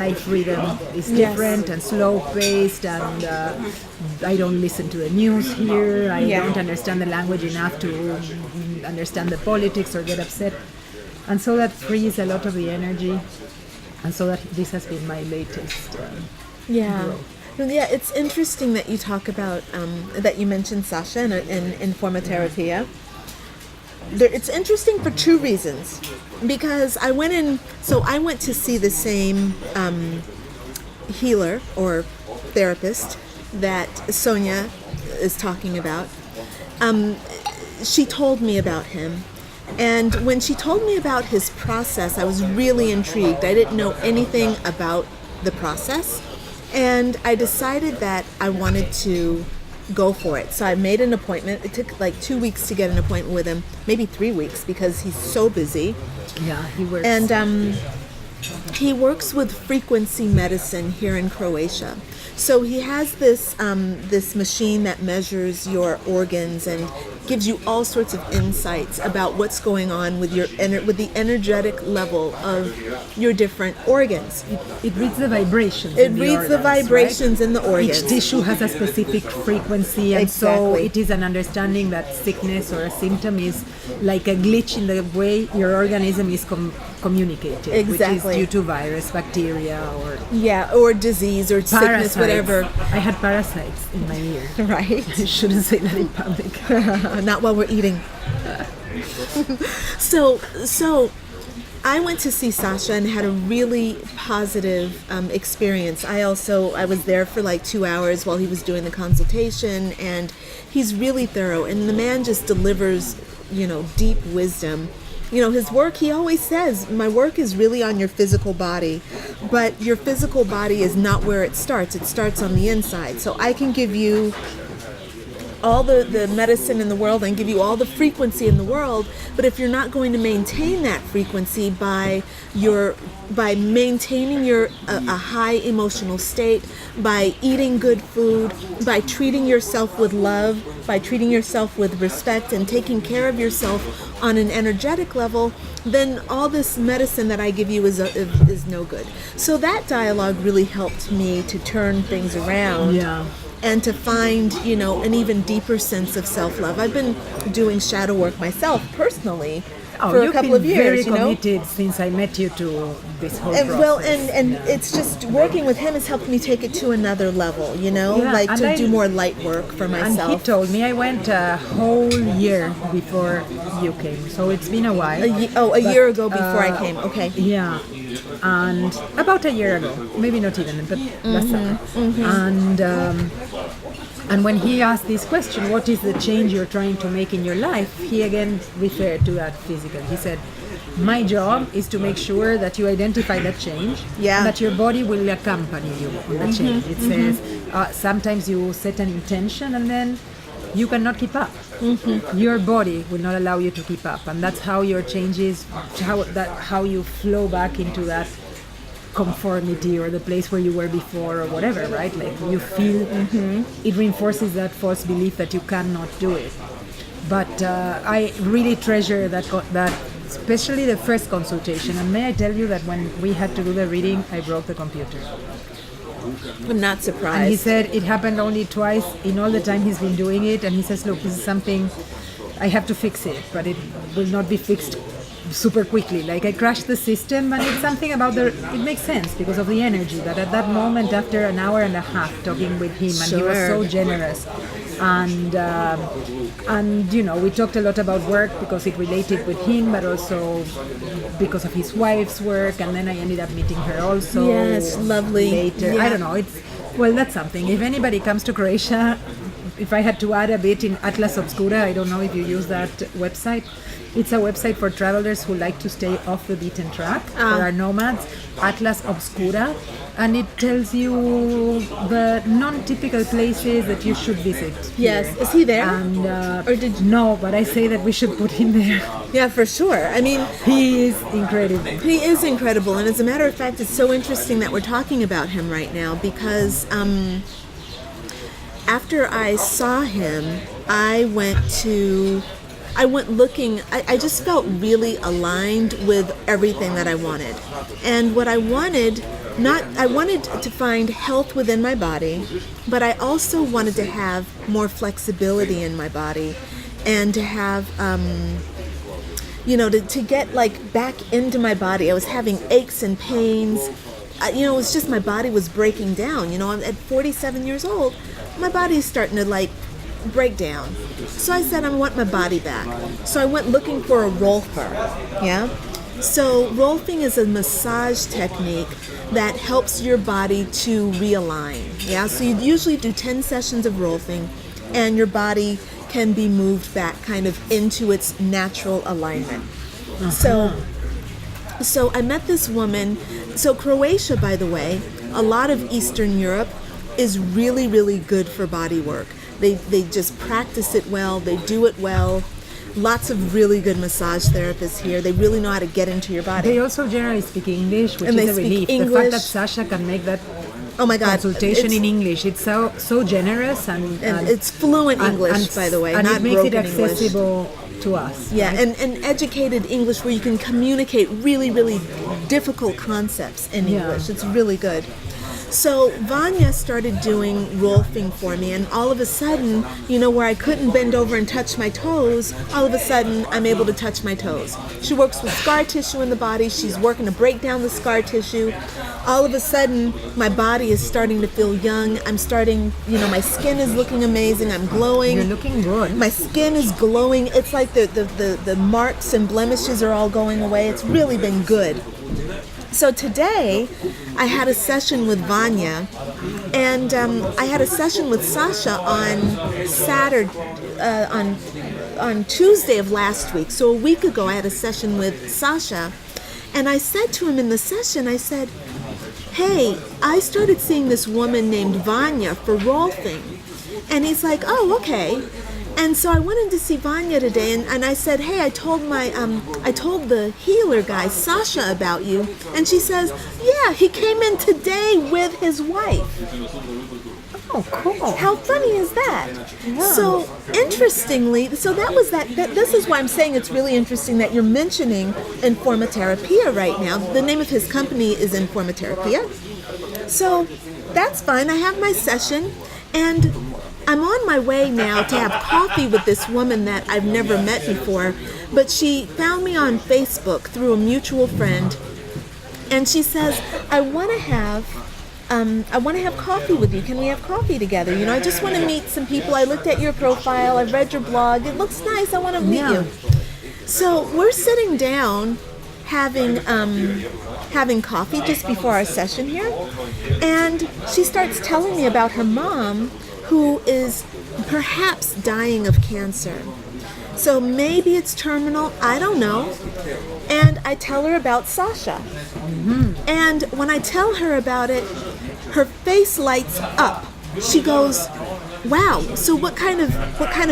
life rhythm is different and slow paced, and I don't listen to the news here. I don't understand the language enough to understand the politics or get upset, and so that frees a lot of the energy, and so that this has been my latest growth. Yeah, it's interesting that you talk about that you mentioned Sasha and informatherapia. It's interesting for two reasons. Because I went to see the same healer or therapist that Sonia is talking about. She told me about him. And when she told me about his process, I was really intrigued. I didn't know anything about the process. And I decided that I wanted to go for it. So I made an appointment. It took like 2 weeks to get an appointment with him, maybe 3 weeks because he's so busy. Yeah, he works. And he works with frequency medicine here in Croatia. So he has this machine that measures your organs and gives you all sorts of insights about what's going on with with the energetic level of your different organs. It reads the vibrations. It reads the vibrations in the organs. Each tissue has a specific frequency, and so it is an understanding that sickness or a symptom is like a glitch in the way your organism is communicating, which is due to virus, bacteria, or disease or sickness, whatever. I had parasites in my ear. Right. I shouldn't say that in public. Not while we're eating. So I went to see Sasha and had a really positive experience. I was there for like 2 hours while he was doing the consultation, and he's really thorough, and the man just delivers, deep wisdom. his work, he always says, my work is really on your physical body, but your physical body is not where it starts. It starts on the inside. So I can give you all the medicine in the world and give you all the frequency in the world, but if you're not going to maintain that frequency by maintaining a high emotional state, by eating good food, by treating yourself with love, by treating yourself with respect and taking care of yourself on an energetic level, then all this medicine that I give you is no good. So that dialogue really helped me to turn things around. Yeah. And to find, an even deeper sense of self-love. I've been doing shadow work myself personally for a couple of years. You've been very committed since I met you to this whole process. Well, and it's just working with him has helped me take it to another level, do more light work for myself. And he told me I went a whole year before you came, so it's been a while. A year ago before I came, okay. Yeah. And about a year ago, maybe not even, but last summer. And when he asked this question, what is the change you're trying to make in your life, he again referred to that physical. He said, my job is to make sure that you identify that change, and that your body will accompany you on that change. It says sometimes you set an intention and then you cannot keep up. Your body will not allow you to keep up, and that's how your changes, how you flow back into that conformity or the place where you were before or whatever, right? Like you feel it reinforces that false belief that you cannot do it. But I really treasure that, especially the first consultation. And may I tell you that when we had to do the reading, I broke the computer. I'm not surprised. And he said it happened only twice in all the time he's been doing it. And he says, look, this is something, I have to fix it, but it will not be fixed super quickly. Like I crashed the system, and it's something about it makes sense because of the energy that at that moment, after an hour and a half talking with him, and he was so generous. And we talked a lot about work because it related with him, but also because of his wife's work. And then I ended up meeting her also. Yes, lovely. Later, I don't know. That's something. If anybody comes to Croatia, if I had to add a bit in Atlas Obscura, I don't know if you use that website. It's a website for travelers who like to stay off the beaten track, for our nomads, Atlas Obscura, and it tells you the non-typical places that you should visit. Yes, here. Is he there? And, no, but I say that we should put him there. Yeah, for sure. I mean, he is incredible. He is incredible, and as a matter of fact, it's so interesting that we're talking about him right now because after I saw him, I went looking, I just felt really aligned with everything that I wanted. And what I wanted, I wanted to find health within my body, but I also wanted to have more flexibility in my body and to have, to get like back into my body. I was having aches and pains. It was just my body was breaking down. I'm at 47 years old. My body's starting to break down. So I said, I want my body back. So I went looking for a Rolfer. Yeah. So Rolfing is a massage technique that helps your body to realign. Yeah. So you usually do 10 sessions of Rolfing, and your body can be moved back kind of into its natural alignment. So I met this woman. So Croatia, by the way, a lot of Eastern Europe is really, really good for body work. They just practice it well. They do it well. Lots of really good massage therapists here. They really know how to get into your body. They also generally speak English, which and is a relief. English. The fact that Sasha can make that consultation in English, it's so generous and it's fluent English, by the way, and not it makes broken it accessible English. To us. Yeah, right? and educated English where you can communicate really, really difficult concepts in English. It's really good. So Vanya started doing Rolfing for me, and all of a sudden, where I couldn't bend over and touch my toes, all of a sudden I'm able to touch my toes. She works with scar tissue in the body. She's working to break down the scar tissue. All of a sudden, my body is starting to feel young. I'm starting, my skin is looking amazing. I'm glowing. You're looking good. My skin is glowing. It's like the marks and blemishes are all going away. It's really been good. So today, I had a session with Vanya, and I had a session with Sasha on Saturday, on Tuesday of last week, so a week ago, I had a session with Sasha, and I said to him in the session, I said, hey, I started seeing this woman named Vanya for Rolfing. And he's like, oh, okay. And so I went in to see Vanya today, and I said, hey, I told the healer guy, Sasha, about you. And she says, yeah, he came in today with his wife. Oh, cool. How funny is that? Yeah. So, interestingly, so that was that. This is why I'm saying it's really interesting that you're mentioning Informaterapia right now. The name of his company is Informaterapia. So, that's fine. I have my session, and I'm on my way now to have coffee with this woman that I've never met before, but she found me on Facebook through a mutual friend, and she says, I want to have coffee with you. Can we have coffee together? You know, I just want to meet some people. I looked at your profile. I've read your blog. It looks nice. I want to meet you. So we're sitting down having coffee just before our session here, and she starts telling me about her mom, who is perhaps dying of cancer. So maybe it's terminal, I don't know. And I tell her about Sasha. Mm-hmm. And when I tell her about it, her face lights up. She goes, wow, so what kind of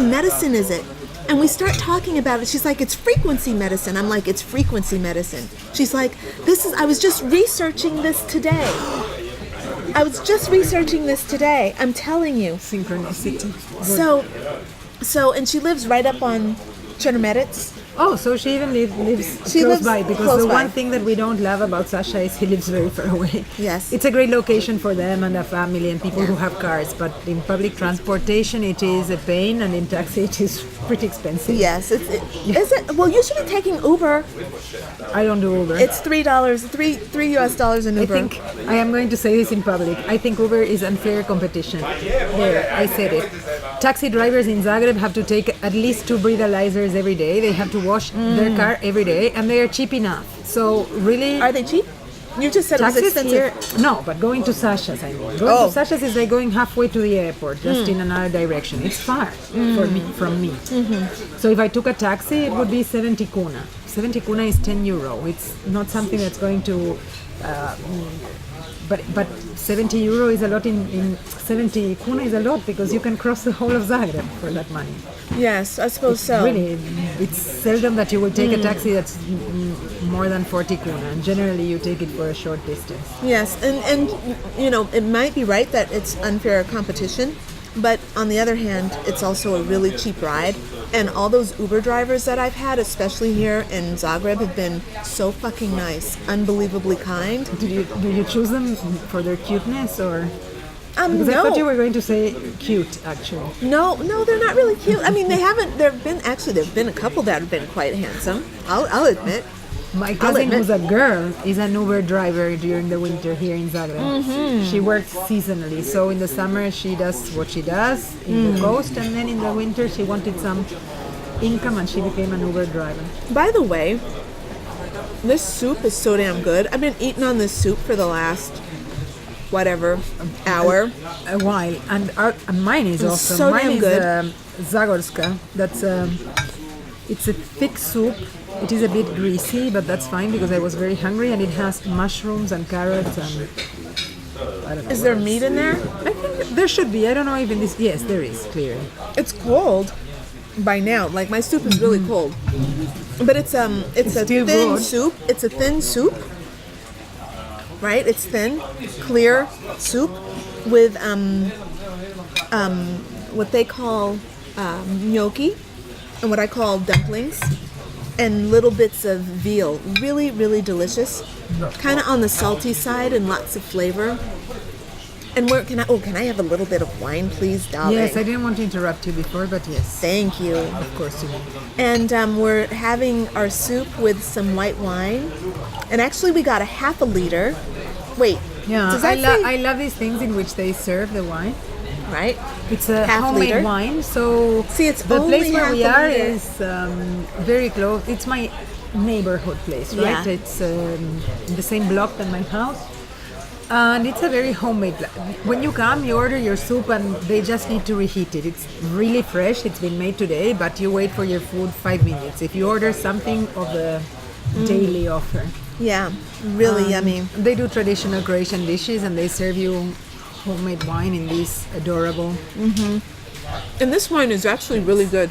medicine is it? And we start talking about it. She's like, it's frequency medicine. I'm like, it's frequency medicine. She's like, I was just researching this today. I'm telling you. Synchronicity. And she lives right up on Chernomorets. Oh, so she even lives close by, because the one thing that we don't love about Sasha is he lives very far away. Yes. It's a great location for them and the family and people who have cars, but in public transportation it is a pain, and in taxi it is pretty expensive. Yes. Is it? Well, you should be taking Uber. I don't do Uber. It's $3 US in Uber. I think I am going to say this in public. I think Uber is unfair competition. There, I said it. Taxi drivers in Zagreb have to take at least 2 breathalyzers every day. They have to wash their car every day, and they are cheap enough. So really, are they cheap? You just said it was expensive. Here, no, but going to Sasha's, I mean. Going to Sasha's is like going halfway to the airport, just in another direction. It's far from me. Mm-hmm. So if I took a taxi, it would be 70 kuna. 70 kuna is 10 euro. It's not something that's going to... But 70 euro is a lot. In 70 kuna is a lot, because you can cross the whole of Zagreb for that money. Yes, I suppose so. Really, it's seldom that you will take a taxi that's more than 40 kuna, and generally you take it for a short distance. Yes, and you know, it might be right that it's unfair competition, but on the other hand, it's also a really cheap ride. And all those Uber drivers that I've had, especially here in Zagreb, have been so fucking nice, unbelievably kind. Do you choose them for their cuteness, or? Because no. I thought you were going to say cute, actually. No, they're not really cute. I mean, there've been a couple that have been quite handsome. I'll admit. My cousin, who's a girl, is an Uber driver during the winter here in Zagreb. Mm-hmm. She works seasonally, so in the summer she does what she does in the coast, and then in the winter she wanted some income and she became an Uber driver. By the way, this soup is so damn good. I've been eating on this soup for the last hour. A while, and mine is awesome. So mine damn is good. Zagorska. It's a thick soup. It is a bit greasy, but that's fine because I was very hungry, and it has mushrooms and carrots and I don't know. Is there meat in there? I think there should be. I don't know if in this. Yes, there is, clearly. It's cold by now. Like, my soup is really cold. But it's a thin good. soup. It's a thin soup. Right? It's thin, clear soup with what they call gnocchi, and what I call dumplings, and little bits of veal. Really, really delicious. Kind of on the salty side and lots of flavor. And can I have a little bit of wine, please, darling? Yes, I didn't want to interrupt you before, but yes. Thank you. Of course you did. And we're having our soup with some white wine. And actually, we got a half a liter. Wait. Yeah, I love these things in which they serve the wine. Right? It's a half homemade liter wine, so see, it's the only place where we half a are liter. is very close. It's my neighborhood place, right? Yeah. It's in the same block than my house. And it's a very homemade. When you come, you order your soup and they just need to reheat it. It's really fresh. It's been made today, but you wait for your food 5 minutes. If you order something of the daily offer. Yeah, really yummy. They do traditional Croatian dishes and they serve you homemade wine in these adorable. And this wine is actually really good.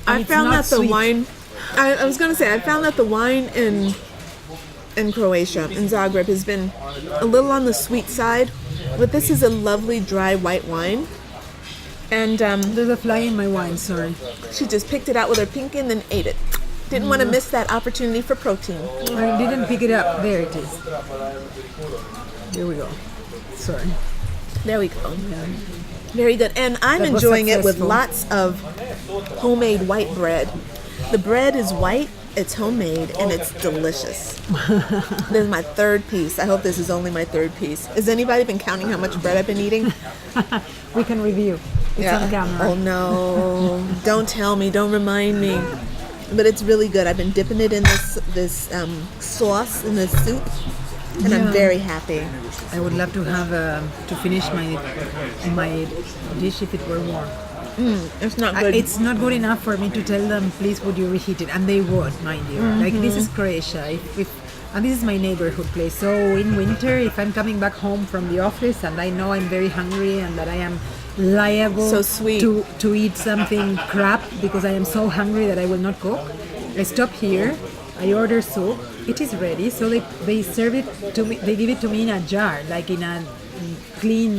I found that the wine. I was gonna say I found that the wine in Croatia, in Zagreb, has been a little on the sweet side, but this is a lovely dry white wine. And There's a fly in my wine, sorry. she just picked it out with her pinky and then ate it. Didn't want to miss that opportunity for protein. I didn't pick it up. There it is. Here we go. Sorry. There we go. Very good. And I'm That was enjoying it with successful. lots of homemade white bread. The bread is white, it's homemade, and it's delicious. This is my third piece. I hope this is only my third piece. Has anybody been counting how much bread I've been eating? We can review. It's on camera. Oh no! Don't tell me. Don't remind me. But it's really good. I've been dipping it in this sauce in this soup, and I'm very happy. I would love to have to finish my dish if it were warm. It's not good. It's not good enough for me to tell them, please would you reheat it, and they would, mind you. Like this is Croatia, and this is my neighborhood place. So in winter, if I'm coming back home from the office and I know I'm very hungry and that I am liable So sweet. to eat something crap because I am so hungry that I will not cook, I stop here. I order soup. It is ready, so they serve it to me. They give it to me in a jar, like in a clean,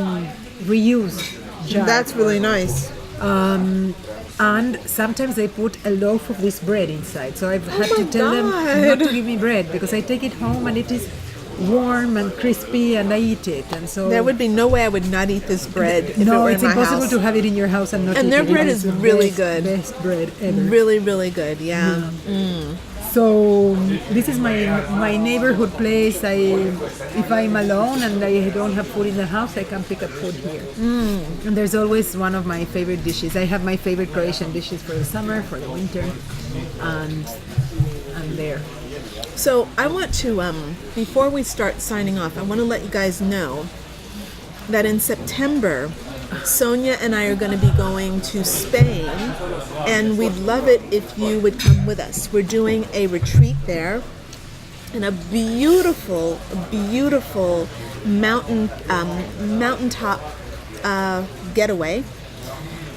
reused jar. That's really nice. And sometimes they put a loaf of this bread inside. So I've had my to tell them God. not to give me bread because I take it home and it is warm and crispy and I eat it. And so There would be no way I would not eat this bread if it no, were it's in my impossible house. to have it in your house and not And eat their it. bread It is the really best, good. Best bread ever. Really, really good. Yeah. So this is my neighborhood place. If I'm alone and I don't have food in the house, I can pick up food here. And there's always one of my favorite dishes. I have my favorite Croatian dishes for the summer, for the winter, and I'm there. So I want to, before we start signing off, I want to let you guys know that in September, Sonia and I are going to be going to Spain, and we'd love it if you would come with us. We're doing a retreat there in a beautiful, beautiful mountaintop getaway.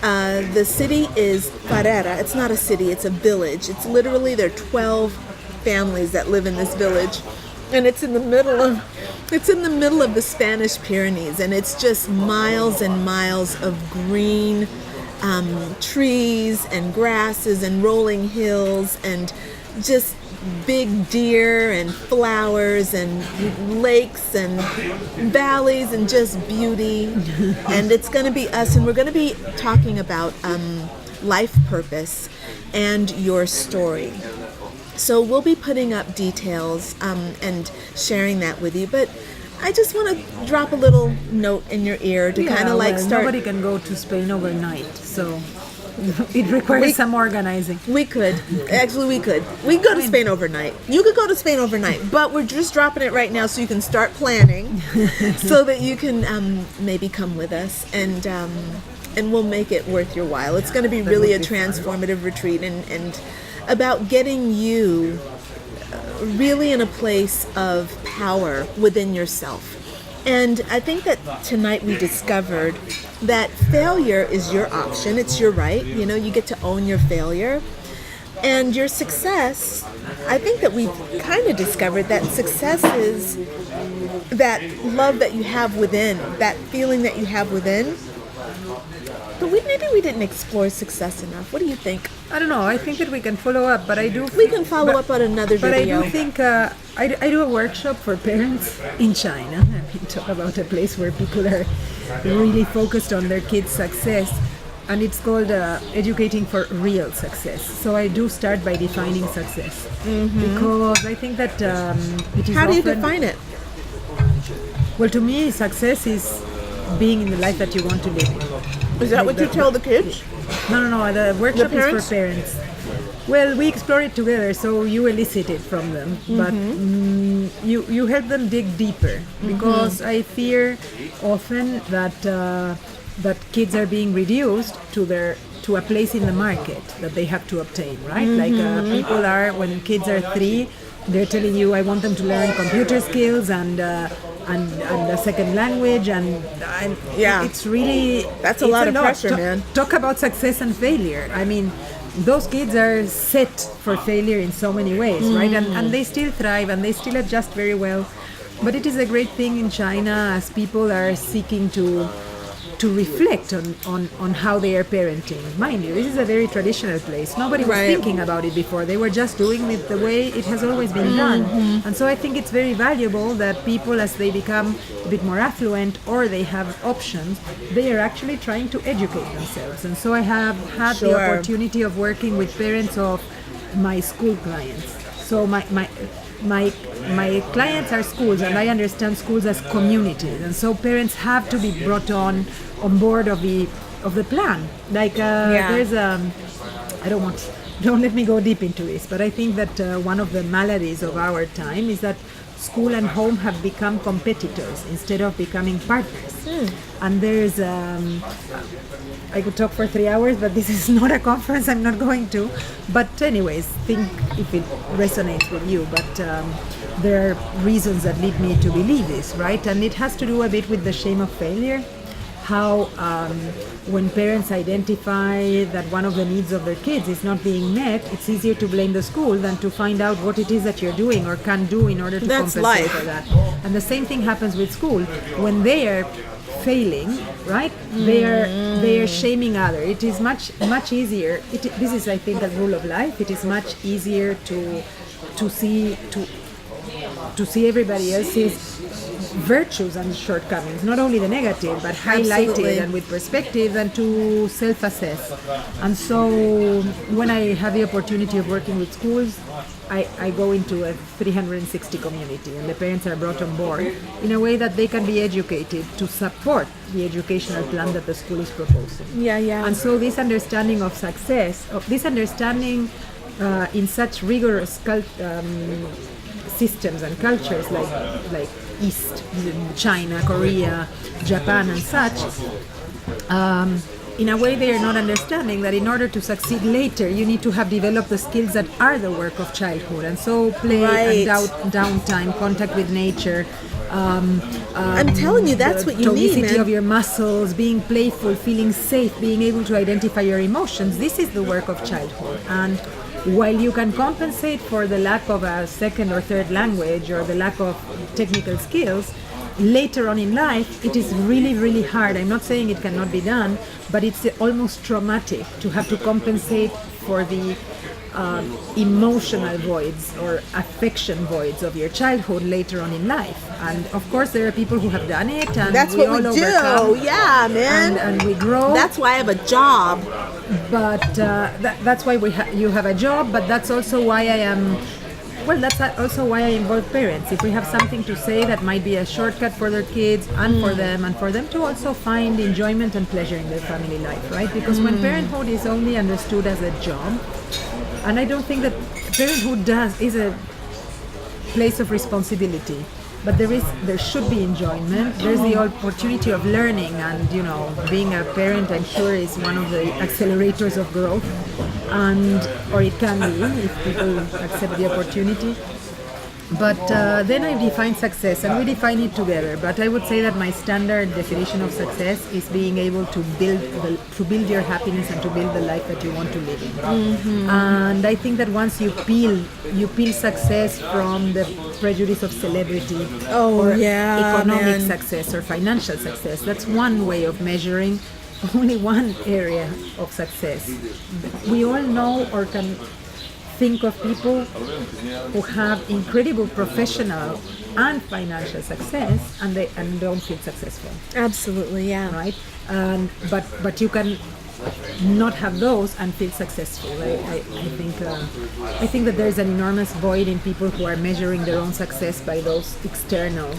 The city is Farera. It's not a city, it's a village. It's literally, there are 12 families that live in this village, and it's in the middle of the Spanish Pyrenees, and it's just miles and miles of green trees and grasses and rolling hills and just big deer and flowers and lakes and valleys and just beauty. And it's going to be us, and we're going to be talking about life purpose and your story. So we'll be putting up details and sharing that with you. But I just want to drop a little note in your ear to kind of start. Nobody can go to Spain overnight, so it requires some organizing. We could. Actually, we could. We could go to Spain overnight. You could go to Spain overnight, but we're just dropping it right now so you can start planning so that you can maybe come with us and we'll make it worth your while. It's going to be really a transformative retreat and about getting you really in a place of power within yourself. And I think that tonight we discovered that failure is your option. It's your right. You know, you get to own your failure. And your success, I think that we've kind of discovered that success is that love that you have within, that feeling that you have within. But maybe we didn't explore success enough. What do you think? I don't know. I think that we can follow up, but I do. We can follow up on another But video. I do think I do a workshop for parents in China. I mean, talk about a place where people are really focused on their kids' success, and it's called Educating for Real Success. So I do start by defining success because I think that it is. How do you often- define it? Well, to me, success is being in the life that you want to live. Is that what you tell the kids? No. The workshop is parents? for parents. Well, we explore it together, so you elicit it from them. But you help them dig deeper, because I fear often that kids are being reduced to a place in the market that they have to obtain, right? Like people are, when kids are 3, they're telling you, I want them to learn computer skills and a second language, and it's really, that's a lot of pressure, man. Talk about success and failure. I mean, those kids are set for failure in so many ways, right? And they still thrive and they still adjust very well. But it is a great thing in China, as people are seeking to reflect on how they are parenting. Mind you, this is a very traditional place. Nobody was thinking about it before. They were just doing it the way it has always been done. And so I think it's very valuable that people, as they become a bit more affluent or they have options, they are actually trying to educate themselves. And so I have had the opportunity of working with parents of my school clients. So my clients are schools, and I understand schools as communities, and so parents have to be brought on board of the plan. Like there's don't let me go deep into this, but I think that one of the maladies of our time is that school and home have become competitors instead of becoming partners. And there's I could talk for 3 hours, but this is not a conference, I'm not going to. But anyways, think if it resonates with you. But there are reasons that lead me to believe this, right? And it has to do a bit with the shame of failure. How when parents identify that one of the needs of their kids is not being met, it's easier to blame the school than to find out what it is that you're doing or can do in order to compensate for that. And the same thing happens with school. When they are failing, right? They are shaming others. It is much easier. This is, I think, a rule of life. It is much easier to see everybody else's virtues and shortcomings, not only the negative, but highlighted and with perspective, than to self-assess. And so when I have the opportunity of working with schools, I go into a 360 community, and the parents are brought on board in a way that they can be educated to support the educational plan that the school is proposing. And so this understanding of success, in such rigorous systems and cultures like East, China, Korea, Japan and such, in a way they are not understanding that in order to succeed later, you need to have developed the skills that are the work of childhood. And so play and downtime, contact with nature, I'm telling you, that's what you need, tonicity of your muscles, being playful, feeling safe, being able to identify your emotions. This is the work of childhood. And while you can compensate for the lack of a second or third language or the lack of technical skills, later on in life, it is really, really hard. I'm not saying it cannot be done, but it's almost traumatic to have to compensate for the emotional voids or affection voids of your childhood later on in life. And of course, there are people who have done it, and that's we what all we overcome, do. Yeah, man. And we grow. That's why I have a job. But that's why you have a job. But that's also why I am. Well, that's also why I involve parents. If we have something to say that might be a shortcut for their kids and for them to also find enjoyment and pleasure in their family life, right? Because when parenthood is only understood as a job, and I don't think that parenthood is a place of responsibility, but there should be enjoyment. There's the opportunity of learning, and being a parent, I'm sure, is one of the accelerators of growth, or it can be if people accept the opportunity. But then I define success, and we define it together. But I would say that my standard definition of success is being able to build your happiness and to build the life that you want to live in. Mm-hmm. And I think that once you peel success from the prejudice of celebrity or economic success or financial success, that's one way of measuring only one area of success. We all know or can think of people who have incredible professional and financial success and don't feel successful. Absolutely, yeah. Right? But you can not have those and feel successful. I think that there's an enormous void in people who are measuring their own success by those external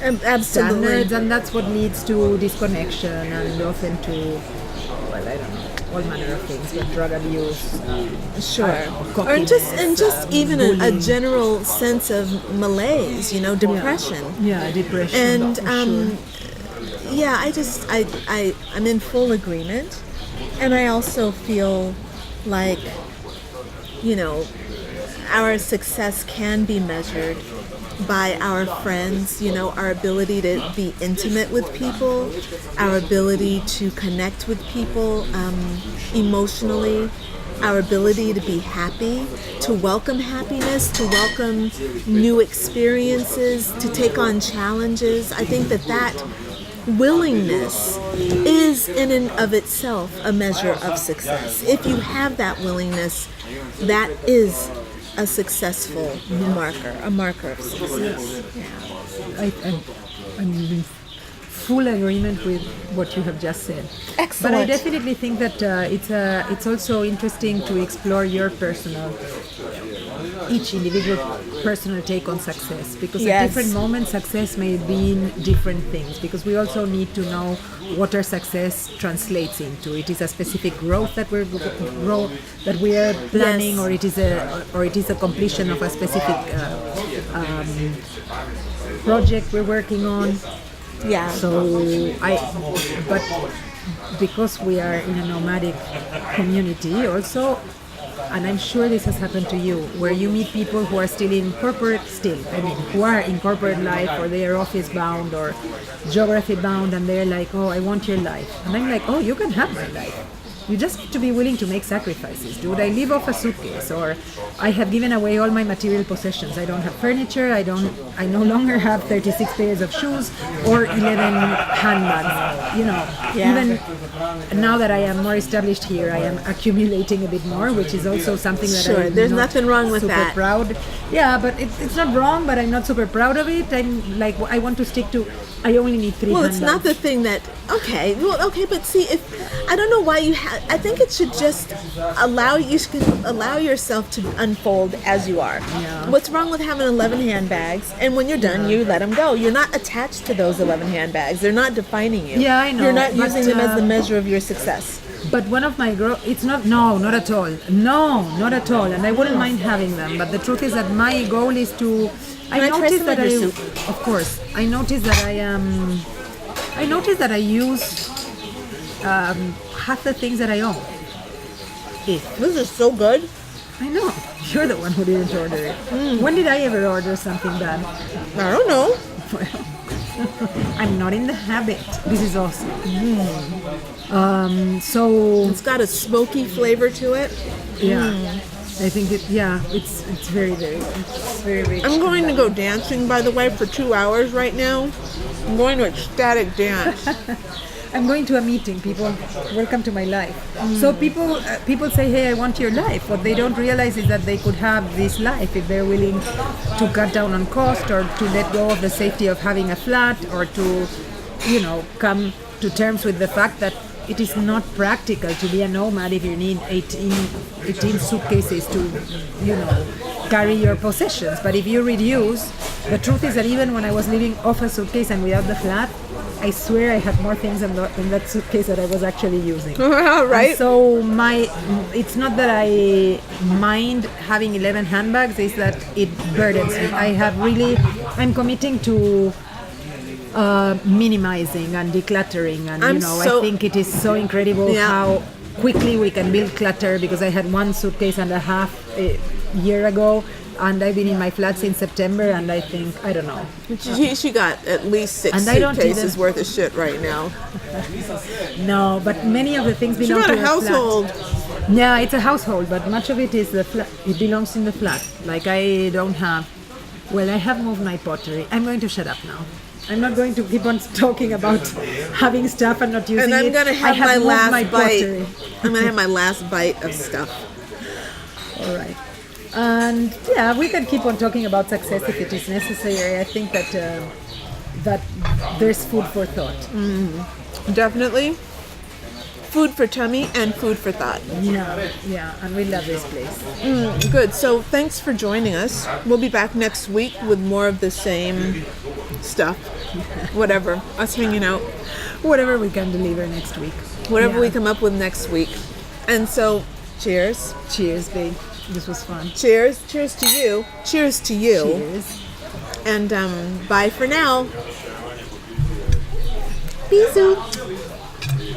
standards, and that's what leads to disconnection and often to, I don't know. all manner of things, but drug abuse, Sure. Or cockiness, just even a bullying. general sense of malaise, depression. Yeah, depression. And for sure. I'm in full agreement, and I also feel like our success can be measured by our friends, our ability to be intimate with people, our ability to connect with people emotionally, our ability to be happy, to welcome happiness, to welcome new experiences, to take on challenges. I think that willingness is in and of itself a measure of success. If you have that willingness, that is a successful marker, a marker of success. I'm in full agreement with what you have just said. Excellent. But I definitely think that it's also interesting to explore your each individual personal take on success, because at different moments success may mean different things, because we also need to know what our success translates into. It is a specific growth that we are planning, or it is a completion of a specific project we're working on. Yeah. But because we are in a nomadic community also, and I'm sure this has happened to you, where you meet people who are still in corporate, who are in corporate life, or they are office bound or geography bound, and they're like, oh, I want your life. And I'm like, oh, you can have my life. You just need to be willing to make sacrifices. Dude, I live off a suitcase, or I have given away all my material possessions. I don't have furniture. I no longer have 36 pairs of shoes or 11 handbags. Even now that I am more established here, I am accumulating a bit more, which is also something that I'm there's not nothing wrong with super that. proud. Yeah, but it's not wrong, but I'm not super proud of it. I'm like, I want to stick to, I only need 3 Well, handbags. it's not the thing that, but see, I don't know why I think it should just allow yourself to unfold as you are. Yeah. What's wrong with having 11 handbags, and when you're done, you let them go. You're not attached to those 11 handbags. They're not defining you. Yeah, I know, You're not but, using them as the measure of your success. But one of my it's not at all. No, not at all. And I wouldn't mind having them. But the truth is that my goal is to. Can I try noticed some that of your I, soup? of course, I noticed that I noticed that I use half the things that I own. This is so good. I know. You're the one who didn't order it. When did I ever order something bad? I don't know. I'm not in the habit. This is awesome. So It's got a smoky flavor to it. yeah, I think it's very, it's very rich. I'm going to go dancing, by the way, for 2 hours right now. I'm going to ecstatic dance. I'm going to a meeting. People, welcome to my life. So people say, hey, I want your life. What they don't realize is that they could have this life if they're willing to cut down on cost, or to let go of the safety of having a flat, or to, come to terms with the fact that it is not practical to be a nomad if you need 18 suitcases to, carry your possessions. But if you reduce, the truth is that even when I was living off a suitcase and without the flat, I swear I had more things in that suitcase that I was actually using. Right? And so it's not that I mind having 11 handbags, it's that it burdens me. I'm committing to minimizing and decluttering, and I think it is so incredible how quickly we can build clutter, because I had 1 suitcase and a half a year ago, and I've been in my flat since September, and I think, I don't know. She got at least 6 And I don't suitcases even- worth of shit right now. No, but many of the things belong She to got a the household. flat. Yeah, it's a household, but much of it is the flat. It belongs in the flat. Like I don't have. Well, I have moved my pottery. I'm going to shut up now. I'm not going to keep on talking about having stuff and not using it. And I'm going to have I my moved last my bite. pottery. I'm going to have my last bite of stuff. All right. And yeah, we can keep on talking about success if it is necessary. I think that there's food for thought. Definitely. Food for tummy and food for thought. Yeah, and we love this place. Good. So thanks for joining us. We'll be back next week with more of the same stuff. Whatever. Us hanging out. Whatever we can deliver next week. Whatever Yeah. we come up with next week. And so, cheers. Cheers, babe. This was fun. Cheers. Cheers to you. Cheers to you. Cheers. And bye for now. Bisous.